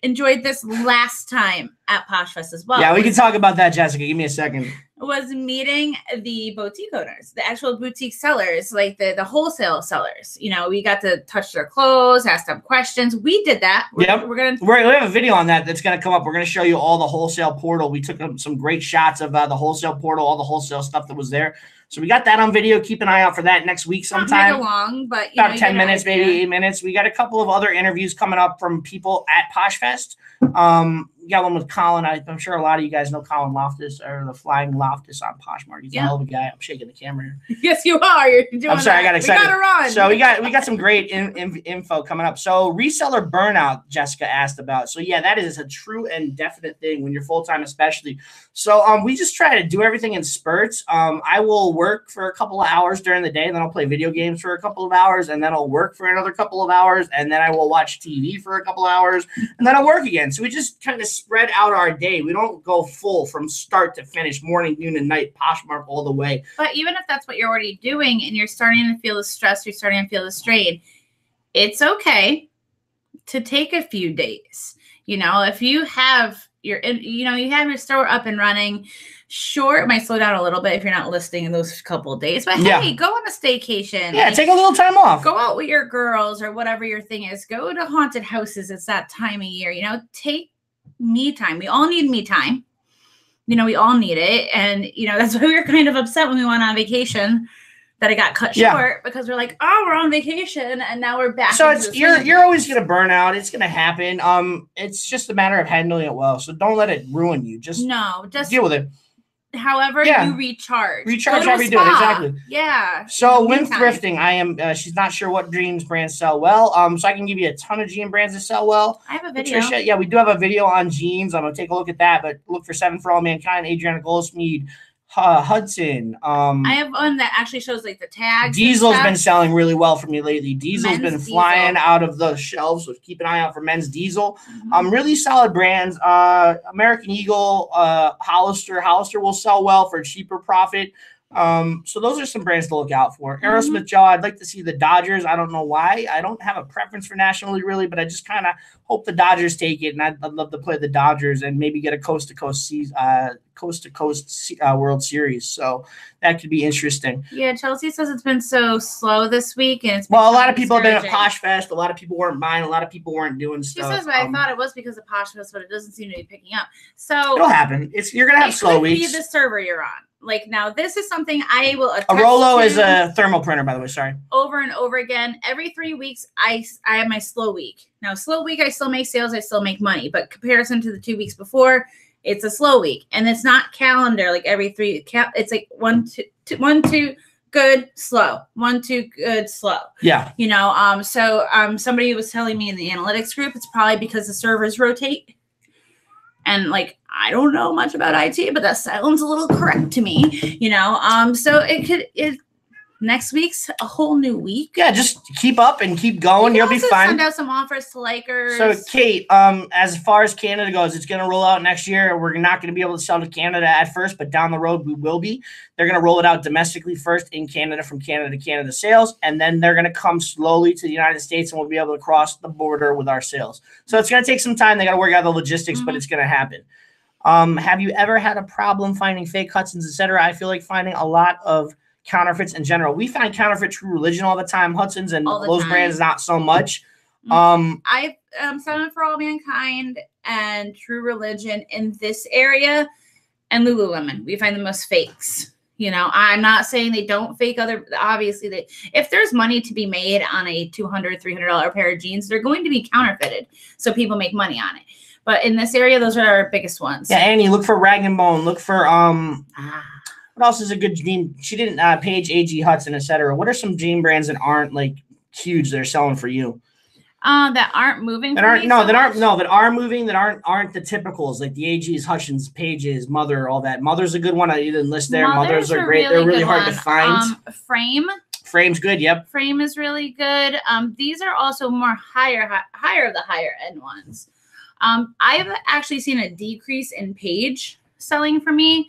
enjoyed this last time at Poshfest as well. Yeah, we can talk about that, Jessica. Give me a second. Was meeting the boutique owners, the actual boutique sellers, like the wholesale sellers. You know, we got to touch their clothes, ask them questions. We did that. We have a video on that that's going to come up. We're going to show you all the wholesale portal. We took some great shots of the wholesale portal, all the wholesale stuff that was there. So we got that on video. Keep an eye out for that next week sometime. Not long, but about 10 minutes, maybe 8 minutes. We got a couple of other interviews coming up from people at Poshfest. We got one with Colin. I'm sure a lot of you guys know Colin Loftus or the Flying Loftus on Poshmark. He's a hell of a guy. I'm shaking the camera. Yes, you are. You're doing I'm sorry, I got excited. We gotta run. So we got some great info coming up. So Reseller Burnout, Jessica asked about. So yeah, that is a true and definite thing when you're full-time especially. So we just try to do everything in spurts. I will work for a couple of hours during the day, and then I'll play video games for a couple of hours, and then I'll work for another couple of hours, and then I will watch TV for a couple of hours, and then I'll work again. So we just kind of spread out our day. We don't go full from start to finish, morning, noon, and night, Poshmark all the way. But even if that's what you're already doing and you're starting to feel the stress, you're starting to feel the strain, it's okay to take a few days. You know, if you have you have your store up and running, sure, it might slow down a little bit if you're not listing in those couple of days. But hey, go on a staycation. Yeah, take a little time off. Go out with your girls or whatever your thing is. Go to haunted houses. It's that time of year. You know, take me time. We all need me time. You know, we all need it. And, you know, that's why we were kind of upset when we went on vacation that it got cut short, because we're like, oh, we're on vacation and now we're back. So it's you're always gonna burn out. It's gonna happen. It's just a matter of handling it well. So don't let it ruin you. Just deal with it. However you recharge. Recharge how you do it. Exactly. Yeah. So when thrifting, I am she's not sure what jeans brands sell well. So I can give you a ton of jean brands that sell well. I have a video. Patricia, we do have a video on jeans. I'm gonna take a look at that, but look for 7 for All Mankind, Adriana Goldsmead, Hudson. I have one that actually shows like the tags. Diesel's been selling really well for me lately. Diesel's been flying out of the shelves, so keep an eye out for men's Diesel. Really solid brands. American Eagle, Hollister. Hollister will sell well for a cheaper profit. So those are some brands to look out for. Aerosmith Jaw, I'd like to see the Dodgers. I don't know why. I don't have a preference for National League really, but I just kind of hope the Dodgers take it, and I'd love to play the Dodgers and maybe get a coast-to-coast World Series. So that could be interesting. Yeah, Chelsea says it's been so slow this week, and it's a lot of people have been at Poshfest. A lot of people weren't buying. A lot of people weren't doing stuff. She says, but I thought it was because of Poshfest, but it doesn't seem to be picking up. So it'll happen. You're gonna have slow weeks. It could be the server you're on. Like, now this is something I will attest to. A Rollo is a thermal printer, by the way. Sorry. Over and over again. Every 3 weeks, I have my slow week. Now, slow week, I still make sales. I still make money. But comparison to the 2 weeks before, it's a slow week. And it's not calendar like every 3. It's like 1, 2, good, slow. 1, 2, good, slow. Yeah. You know, somebody was telling me in the analytics group, it's probably because the servers rotate. And like, I don't know much about IT, but that sounds a little correct to me, you know? So next week's a whole new week. Yeah, just keep up and keep going. You'll be fine. Send out some offers to Likers. So Kate, as far as Canada goes, it's going to roll out next year. We're not going to be able to sell to Canada at first, but down the road we will be. They're going to roll it out domestically first in Canada, from Canada to Canada sales, and then they're going to come slowly to the United States, and we'll be able to cross the border with our sales. So it's going to take some time. They got to work out the logistics, but it's going to happen. Have you ever had a problem finding fake Hudsons, etc.? I feel like finding a lot of counterfeits in general. We find counterfeit True Religion all the time. Hudson's and those brands not so much. I've 7 for All Mankind and True Religion in this area, and Lululemon. We find the most fakes. You know, I'm not saying they don't fake other. Obviously, if there's money to be made on a $200, $300 pair of jeans, they're going to be counterfeited, so people make money on it. But in this area, those are our biggest ones. Yeah, Annie, look for Rag & Bone. Look for what else is a good jean? She didn't Paige, AG, Hudson, etc. What are some jean brands that aren't like huge that are selling for you? That aren't moving. That are moving. That aren't the typicals like the AGs, Hudson's, Paiges, Mother, all that. Mother's a good one. I didn't list there. Mothers are great. They're really hard to find. Frame's good. Yep. Frame is really good. These are also more higher of the higher end ones. I've actually seen a decrease in Paige selling for me.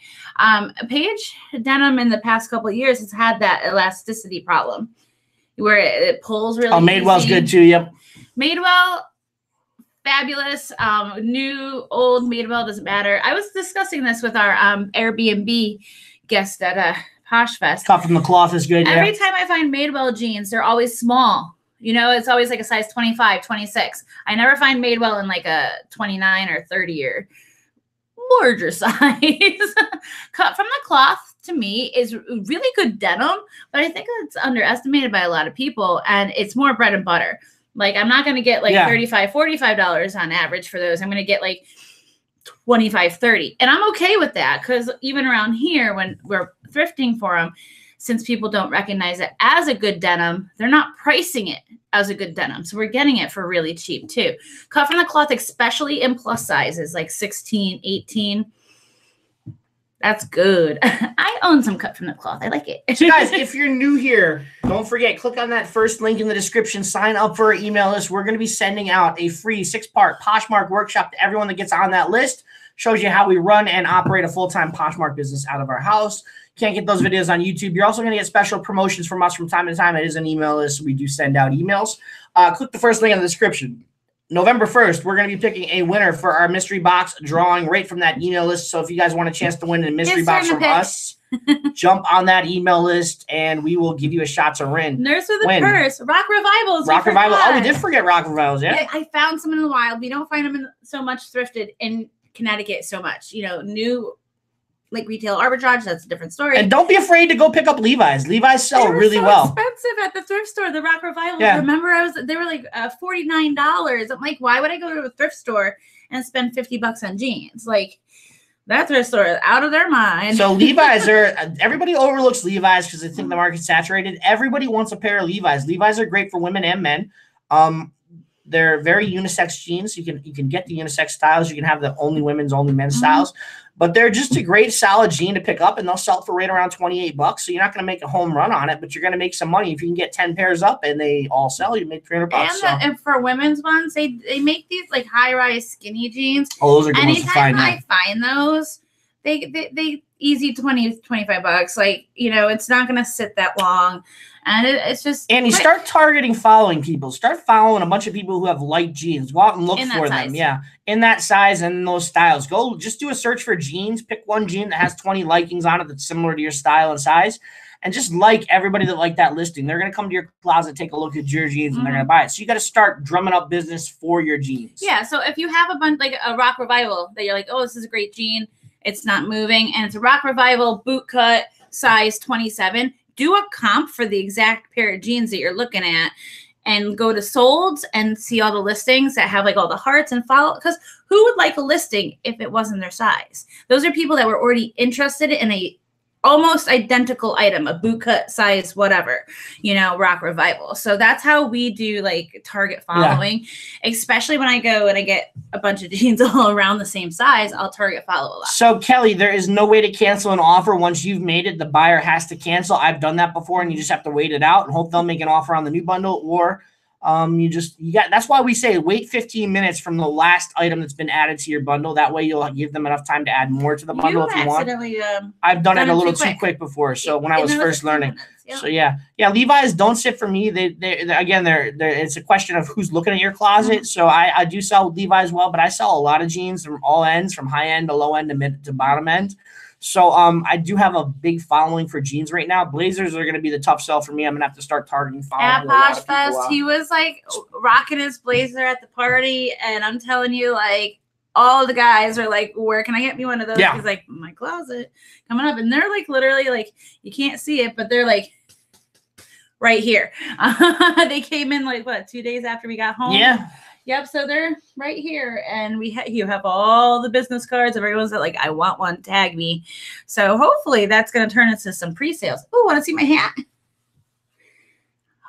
Paige denim in the past couple of years has had that elasticity problem where it pulls really Madewell's easy. Good too. Yep. Madewell, fabulous. New, old Madewell, doesn't matter. I was discussing this with our Airbnb guest at Poshfest. Cut from the cloth is good. Every time I find Madewell jeans, they're always small. You know, it's always like a size 25, 26. I never find Madewell in like a 29 or 30 or larger size. Cut from the cloth to me is really good denim, but I think it's underestimated by a lot of people, and it's more bread and butter. Like, I'm not going to get like $35, $45 on average for those. I'm going to get like $25, $30. And I'm okay with that, because even around here when we're thrifting for them, since people don't recognize it as a good denim, they're not pricing it as a good denim. So we're getting it for really cheap too. Cut from the cloth, especially in plus sizes like 16, 18. That's good. I own some cut from the cloth. I like it. So guys, if you're new here, don't forget, click on that first link in the description. Sign up for our email list. We're going to be sending out a free 6-part Poshmark workshop to everyone that gets on that list. Shows you how we run and operate a full-time Poshmark business out of our house. Can't get those videos on YouTube. You're also going to get special promotions from us from time to time. It is an email list. We do send out emails. Click the first link in the description. November 1st, we're going to be picking a winner for our mystery box drawing right from that email list. So if you guys want a chance to win a mystery box from us, jump on that email list and we will give you a shot to win. Nurse with a Purse. Rock Revivals. Rock Revival. Oh, we did forget Rock Revivals, yeah. I found some in the wild. We don't find them so much thrifted in Connecticut so much. You know, new like retail arbitrage, that's a different story. And don't be afraid to go pick up Levi's. Levi's sell really well. Expensive at the thrift store, the Rock Revival. Yeah. Remember, they were like $49. I'm like, why would I go to a thrift store and spend $50 on jeans? Like, that thrift store is out of their mind. So Levi's everybody overlooks Levi's because they think the market's saturated. Everybody wants a pair of Levi's. Levi's are great for women and men. They're very unisex jeans. You can get the unisex styles. You can have the only women's, only men's styles. But they're just a great solid jean to pick up, and they'll sell for right around $28. So you're not going to make a home run on it, but you're going to make some money. If you can get 10 pairs up and they all sell, you make $300. And for women's ones, they make these like high-rise skinny jeans. Oh, those are good ones to find. Anytime I find those, they easy $25. Like, you know, it's not going to sit that long. And it's just... And you start targeting following people. Start following a bunch of people who have light jeans. Go out and look for them. Yeah. In that size and in those styles. Go just do a search for jeans. Pick one jean that has 20 likings on it that's similar to your style and size. And just like everybody that liked that listing. They're going to come to your closet, take a look at your jeans, and they're going to buy it. So you got to start drumming up business for your jeans. Yeah. So if you have a bunch, like a Rock Revival, that you're like, oh, this is a great jean. It's not moving. And it's a Rock Revival boot cut size 27. Do a comp for the exact pair of jeans that you're looking at and go to Solds and see all the listings that have like all the hearts and follow. Because who would like a listing if it wasn't their size? Those are people that were already interested in a almost identical item, a boot cut size, whatever, you know, Rock Revival. So that's how we do like target following, especially when I go and I get a bunch of jeans all around the same size, I'll target follow a lot. So Kelly, there is no way to cancel an offer. Once you've made it, the buyer has to cancel. I've done that before, and you just have to wait it out and hope they'll make an offer on the new bundle, or that's why we say wait 15 minutes from the last item that's been added to your bundle. That way you'll give them enough time to add more to the bundle if you want. I've done it a little too quick before. So when I was first learning. So yeah, Levi's don't sit for me. They again, it's a question of who's looking at your closet. So I do sell Levi's well, but I sell a lot of jeans from all ends, from high end to low end to mid to bottom end. So I do have a big following for jeans right now. Blazers are going to be the tough sell for me. I'm going to have to start targeting following. At Poshfest, he was like rocking his blazer at the party, and I'm telling you, like, all the guys are like, where can I get me one of those? Yeah. He's like, my closet coming up. And they're like, literally, like, you can't see it, but they're like right here. They came in like, what, 2 days after we got home? Yeah. Yep, so they're right here, and you have all the business cards of everyone's that like, I want one, tag me. So hopefully that's going to turn into some pre-sales. Oh, want to see my hat?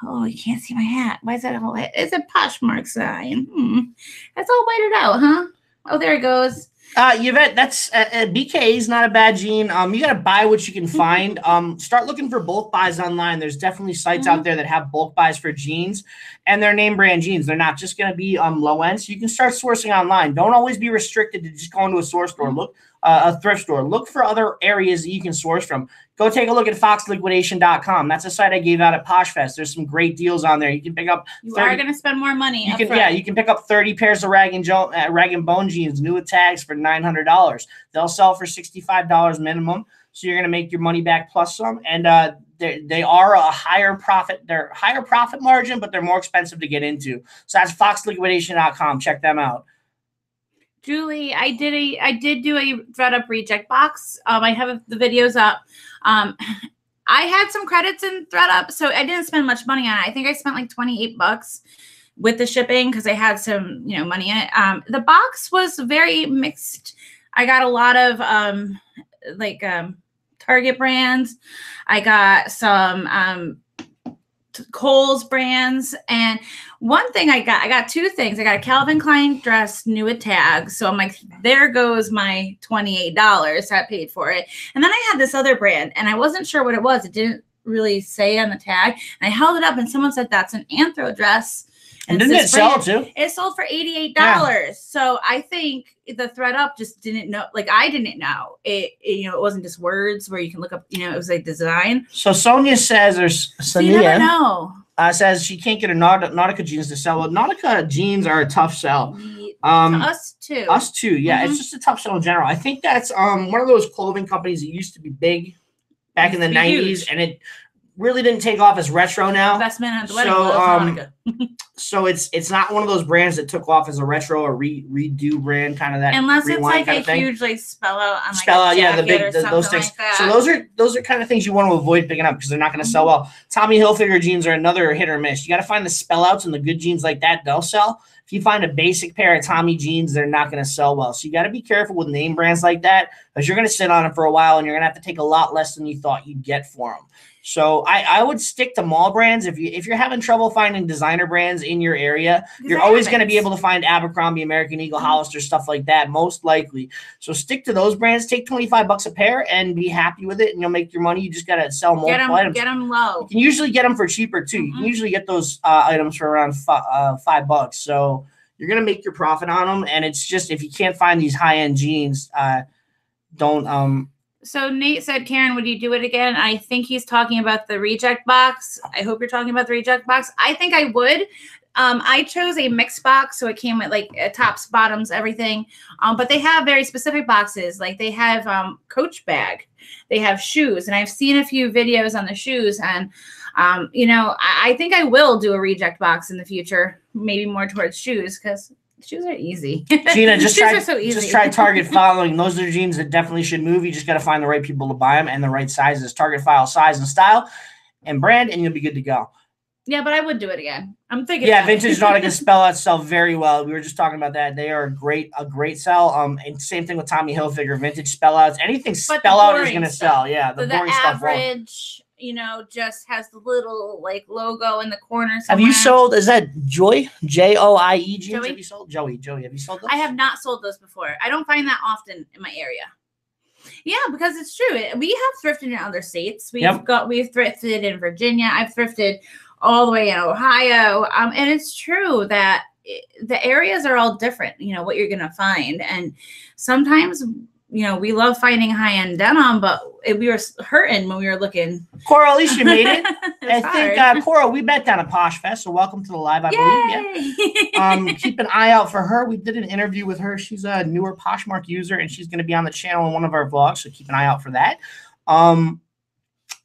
Oh, you can't see my hat. Why is that all? It's a Poshmark sign. That's all whited out, huh? Oh, there it goes. Yvette, that's BK is not a bad jean. You got to buy what you can find. Start looking for bulk buys online. There's definitely sites out there that have bulk buys for jeans, and they're name brand jeans. They're not just going to be low end. So you can start sourcing online. Don't always be restricted to just going to a source store. Look, a thrift store. Look for other areas that you can source from. Go take a look at foxliquidation.com. That's a site I gave out at Poshfest. There's some great deals on there. You can pick up. You are going to spend more money. You can pick up 30 pairs of rag and bone jeans, new with tags for $900. They'll sell for $65 minimum. So you're going to make your money back plus some. And they are a higher profit. They're higher profit margin, but they're more expensive to get into. So that's foxliquidation.com. Check them out. Julie, I did do a ThredUp reject box. I have the videos up. I had some credits in ThredUp, so I didn't spend much money on it. I think I spent like $28 with the shipping because I had some, money in it. The box was very mixed. I got a lot of Target brands. I got some Kohl's brands, and one thing I got two things. I got a Calvin Klein dress new with tags, so I'm like, there goes my $28 I paid for it. And then I had this other brand, and I wasn't sure what it was. It didn't really say on the tag, and I held it up, and someone said that's an Anthro dress. And didn't it sell too? It sold for $88. Yeah. So I think the ThredUp just didn't know. Like, I didn't know it. It wasn't just words where you can look up. It was like design. So Sonia says, or Sonia, you never know. Says she can't get a Nautica jeans to sell. Well, Nautica jeans are a tough sell. Us too. Us too. Yeah, it's just a tough sell in general. I think that's one of those clothing companies that used to be big back in the 90s, and really didn't take off as retro now. Best man at the wedding was Monica. So it's not one of those brands that took off as a retro or redo brand, kind of that. Unless it's like a huge like spell out on like spell out, yeah, the big those things. Like that. So those are kind of things you want to avoid picking up because they're not going to sell well. Tommy Hilfiger jeans are another hit or miss. You got to find the spell outs and the good jeans like that. They'll sell. If you find a basic pair of Tommy jeans, they're not going to sell well. So you got to be careful with name brands like that because you're going to sit on them for a while and you're going to have to take a lot less than you thought you'd get for them. So I would stick to mall brands. If you're having trouble finding designer brands in your area, you're always going to be able to find Abercrombie, American Eagle, Hollister, stuff like that, most likely. So stick to those brands. Take $25 a pair and be happy with it, and you'll make your money. You just got to sell multiple items. Get them low. You can usually get them for cheaper too. You can usually get those items for around $5. So you're going to make your profit on them. And it's just, if you can't find these high-end jeans, don't So Nate said, Karen, would you do it again? I think he's talking about the reject box. I hope you're talking about the reject box. I think I would. I chose a mixed box, so it came with like tops, bottoms, everything. But they have very specific boxes. Like they have Coach bag. They have shoes. And I've seen a few videos on the shoes. And, I think I will do a reject box in the future, maybe more towards shoes because shoes are easy. Gina, just shoes try Target following. Those are jeans that definitely should move. You just got to find the right people to buy them and the right sizes. Target file size and style and brand, and you'll be good to go. Yeah, but I would do it again. I'm thinking. Yeah, vintage Nautica spell outs sell very well. We were just talking about that. They are a great sell. And same thing with Tommy Hilfiger, vintage spell outs. Anything spell out is going to sell. Yeah, the boring stuff. Average, just has the little like logo in the corner. Have you sold? Is that Joy? Joie jeans? Joey? Have you sold Joey? Have you sold those? I have not sold those before. I don't find that often in my area. Yeah, because it's true. We have thrifted in other states. We've thrifted in Virginia. I've thrifted all the way in Ohio. And it's true that the areas are all different, what you're going to find. And sometimes, we love finding high-end denim, but we were hurting when we were looking. Cora, at least you made it. I think, Cora, we met down at Poshfest, so welcome to the live, I believe. Yeah. Keep an eye out for her. We did an interview with her. She's a newer Poshmark user, and she's going to be on the channel in one of our vlogs, so keep an eye out for that.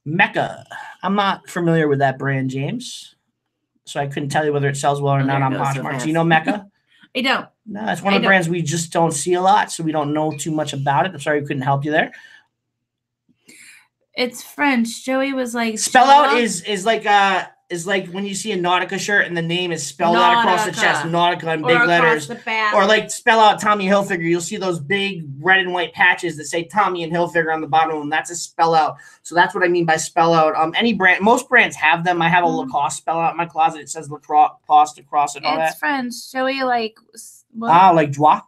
Mecca. I'm not familiar with that brand, James, so I couldn't tell you whether it sells well or not on Poshmark. Do you know Mecca? I don't. No, it's one of the brands we just don't see a lot, so we don't know too much about it. I'm sorry we couldn't help you there. It's French. Joey was like spell out is like when you see a Nautica shirt and the name is spelled out across the chest, Nautica in big letters. Or like spell out Tommy Hilfiger. You'll see those big red and white patches that say Tommy and Hilfiger on the bottom of them. That's a spell out. So that's what I mean by spell out. Any brand, most brands have them. I have a Lacoste spell out in my closet. It says Lacoste across it. All that. It's French. Joey like like joie.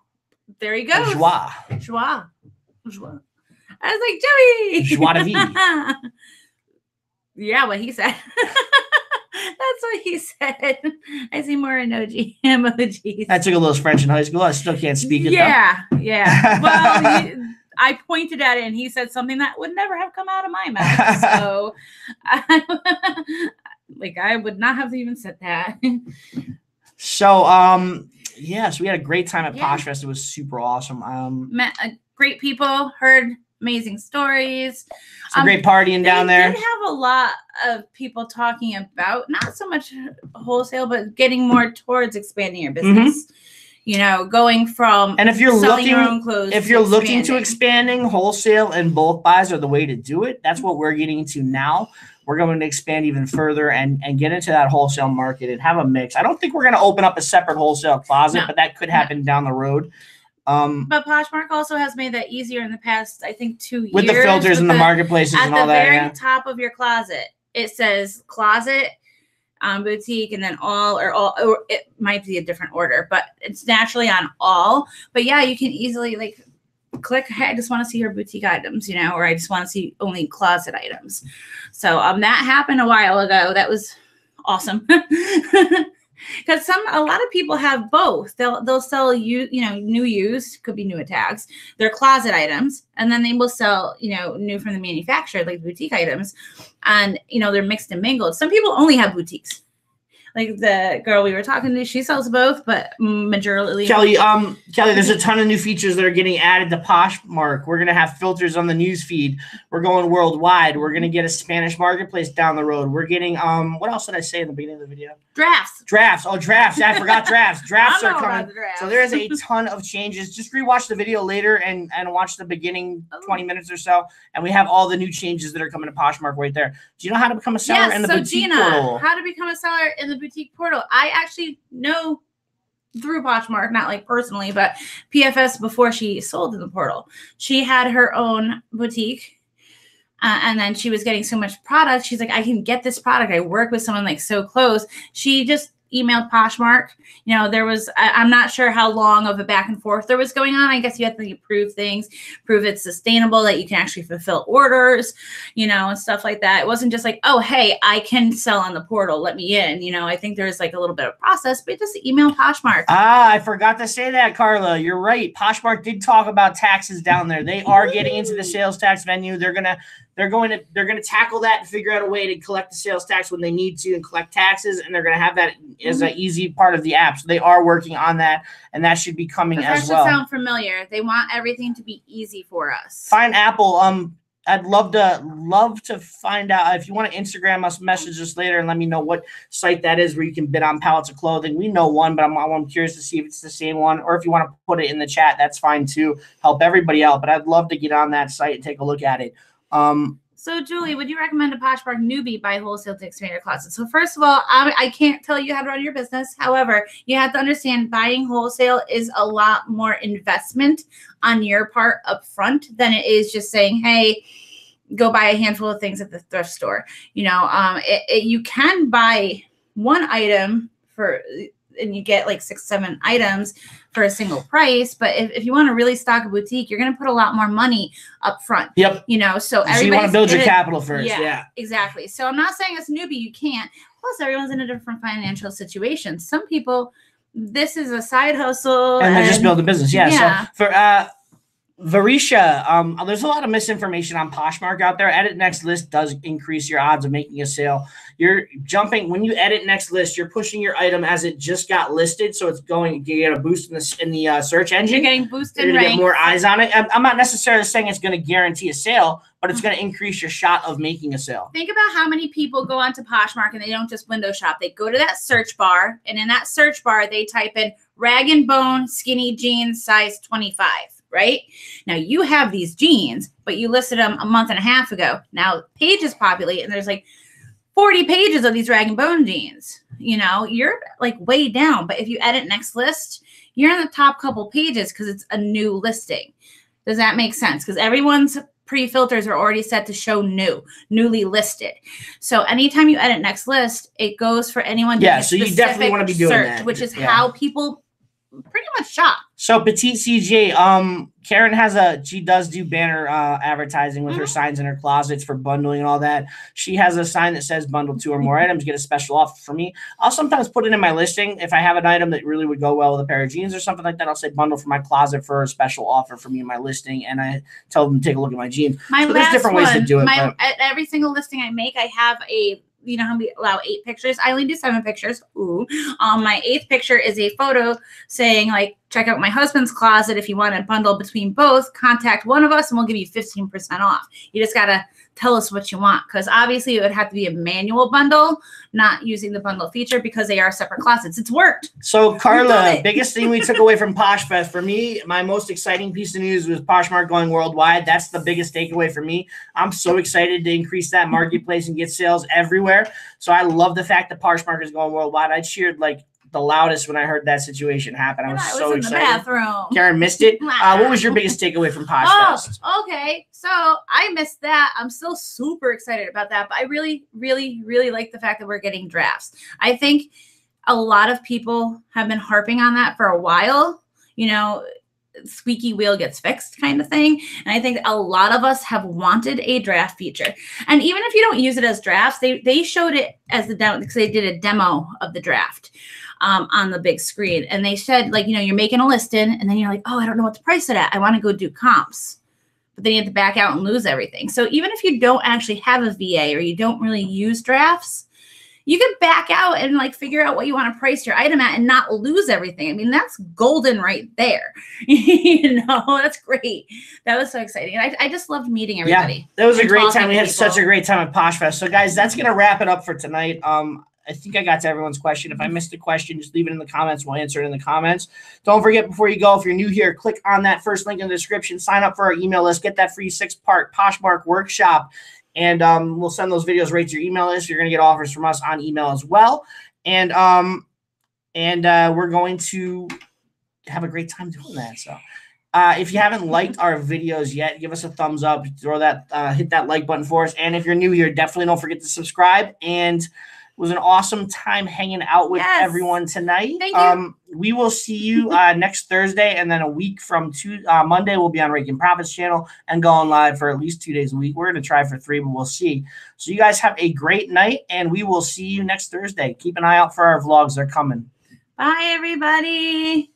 There you go. Joie. I was like, Joey. Joie de vivre. Yeah, what he said. That's what he said. I see more emojis. I took a little French in high school. I still can't speak it. Yeah. Well, I pointed at it and he said something that would never have come out of my mouth. So, I would not have even said that. So, so we had a great time at Poshfest. It was super awesome. Met great people, heard amazing stories. Some great partying down there. They did have a lot of people talking about not so much wholesale, but getting more towards expanding your business. Going from and if you're selling looking your own clothes, if you're looking to expanding, wholesale and bulk buys are the way to do it. That's what we're getting into now. We're going to expand even further and get into that wholesale market and have a mix. I don't think we're going to open up a separate wholesale closet, but that could happen down the road. But Poshmark also has made that easier in the past, I think, 2 years. With the filters and the marketplaces and all that. At the very top of your closet, it says closet, boutique, and then all, or it might be a different order, but it's naturally on all. But yeah, you can easily click, hey, I just want to see your boutique items, or I just want to see only closet items. So that happened a while ago. That was awesome. Because a lot of people have both. They'll sell new used, could be new at tags, their closet items, and then they will sell new from the manufacturer, like boutique items, and they're mixed and mingled. Some people only have boutiques. Like the girl we were talking to, she sells both, but majorly. Kelly, there's a ton of new features that are getting added to Poshmark. We're gonna have filters on the news feed. We're going worldwide. We're gonna get a Spanish marketplace down the road. We're getting what else did I say in the beginning of the video? Drafts. Oh, drafts. I forgot drafts. Drafts are coming. Drafts. So there's a ton of changes. Just rewatch the video later and watch the beginning 20 minutes or so, and we have all the new changes that are coming to Poshmark right there. Do you know how to become a seller in the boutique portal? How to become a seller in the boutique portal. I actually know through Poshmark, not like personally, but PFS before she sold in the portal. She had her own boutique. And then she was getting so much product. She's like, I can get this product. I work with someone like so close. She just emailed Poshmark. You know, there was, I'm not sure how long of a back and forth there was going on. I guess you have to prove things, prove it's sustainable, that you can actually fulfill orders, you know, and stuff like that. It wasn't just like, oh, hey, I can sell on the portal. Let me in. You know, I think there's like a little bit of process, but just email Poshmark. I forgot to say that, Carla. You're right. Poshmark did talk about taxes down there. They are getting into the sales tax venue. They're going to tackle that and figure out a way to collect the sales tax when they need to and collect taxes, and they're going to have that as an easy part of the app. So they are working on that, and that should be coming as well. That should sound familiar. They want everything to be easy for us. Find Apple. I'd love to find out if you want to Instagram us, message us later, and let me know what site that is where you can bid on pallets of clothing. We know one, but I'm curious to see if it's the same one, or if you want to put it in the chat, that's fine too. Help everybody out, but I'd love to get on that site and take a look at it. So, Julie, would you recommend a Poshmark newbie buy wholesale to expand your closet? So, first of all, I can't tell you how to run your business. However, you have to understand buying wholesale is a lot more investment on your part up front than it is just saying, hey, go buy a handful of things at the thrift store. You know, you can buy one item and you get like 6-7 items for a single price. But if you want to really stock a boutique, you're going to put a lot more money up front. Yep. You know, so you want to build your capital first. Yeah, exactly. So I'm not saying as a newbie you can't. Plus, everyone's in a different financial situation. Some people, this is a side hustle. And they just build a business. Yeah. So for Varisha, there's a lot of misinformation on Poshmark out there. Edit next list does increase your odds of making a sale. You're jumping when you edit next list. You're pushing your item as it just got listed, so it's going. You get a boost in the search engine. You're getting boosted. You're gonna get more eyes on it. I'm not necessarily saying it's going to guarantee a sale, but it's going to increase your shot of making a sale. Think about how many people go onto Poshmark and they don't just window shop. They go to that search bar, and in that search bar, they type in rag and bone skinny jeans size 25. Right? Now you have these jeans, but you listed them a month and a half ago. Now pages populate and there's like 40 pages of these rag and bone jeans. You know, you're like way down. But if you edit next list, you're in the top couple pages because it's a new listing. Does that make sense? Because everyone's pre-filters are already set to show newly listed. So anytime you edit next list, it goes for anyone. Yeah, so you definitely want to be doing that. Which is how people pretty much shop. So Petite CJ, Karen she does do banner advertising with her signs in her closets for bundling and all that. She has a sign that says bundle 2 or more items, get a special offer for me. I'll sometimes put it in my listing. If I have an item that really would go well with a pair of jeans or something like that, I'll say bundle for my closet for a special offer for me in my listing. And I tell them to take a look at my jeans. So there's different ways to do it. At every single listing I make, I have you know how we allow 8 pictures? I only do 7 pictures. Ooh. My 8th picture is a photo saying like, check out my husband's closet. If you want to bundle between both, contact one of us and we'll give you 15% off. You just got to tell us what you want. Because obviously it would have to be a manual bundle, not using the bundle feature because they are separate closets. It's worked. So Carla, biggest thing we took away from Poshfest, for me, my most exciting piece of news was Poshmark going worldwide. That's the biggest takeaway for me. I'm so excited to increase that marketplace and get sales everywhere. So I love the fact that Poshmark is going worldwide. I cheered like the loudest when I heard that situation happen. I was so excited. In the bathroom. Karen missed it. What was your biggest takeaway from Poshfest? Oh, okay. So I missed that. I'm still super excited about that. But I really, really, really like the fact that we're getting drafts. I think a lot of people have been harping on that for a while. You know, squeaky wheel gets fixed kind of thing. And I think a lot of us have wanted a draft feature. And even if you don't use it as drafts, they showed it as the demo because they did a demo of the draft. On the big screen. And they said, like, you know, you're making a listing and then you're like, oh, I don't know what to price it at. I want to go do comps. But then you have to back out and lose everything. So even if you don't actually have a VA or you don't really use drafts, you can back out and like figure out what you want to price your item at and not lose everything. I mean, that's golden right there. You know, that's great. That was so exciting. And I just loved meeting everybody. Yeah, that was a great time. We had such a great time at Poshfest. So guys, that's going to wrap it up for tonight. I think I got to everyone's question. If I missed a question, just leave it in the comments. We'll answer it in the comments. Don't forget, before you go, if you're new here, click on that first link in the description. Sign up for our email list. Get that free 6-part Poshmark workshop. And we'll send those videos right to your email list. You're going to get offers from us on email as well. And we're going to have a great time doing that. So if you haven't liked our videos yet, give us a thumbs up. Throw that, hit that like button for us. And if you're new here, definitely don't forget to subscribe. And it was an awesome time hanging out with everyone tonight. Thank you. We will see you next Thursday, and then a week from Monday, we'll be on Raking Profits channel and going live for at least 2 days a week. We're going to try for 3, but we'll see. So you guys have a great night, and we will see you next Thursday. Keep an eye out for our vlogs. They're coming. Bye, everybody.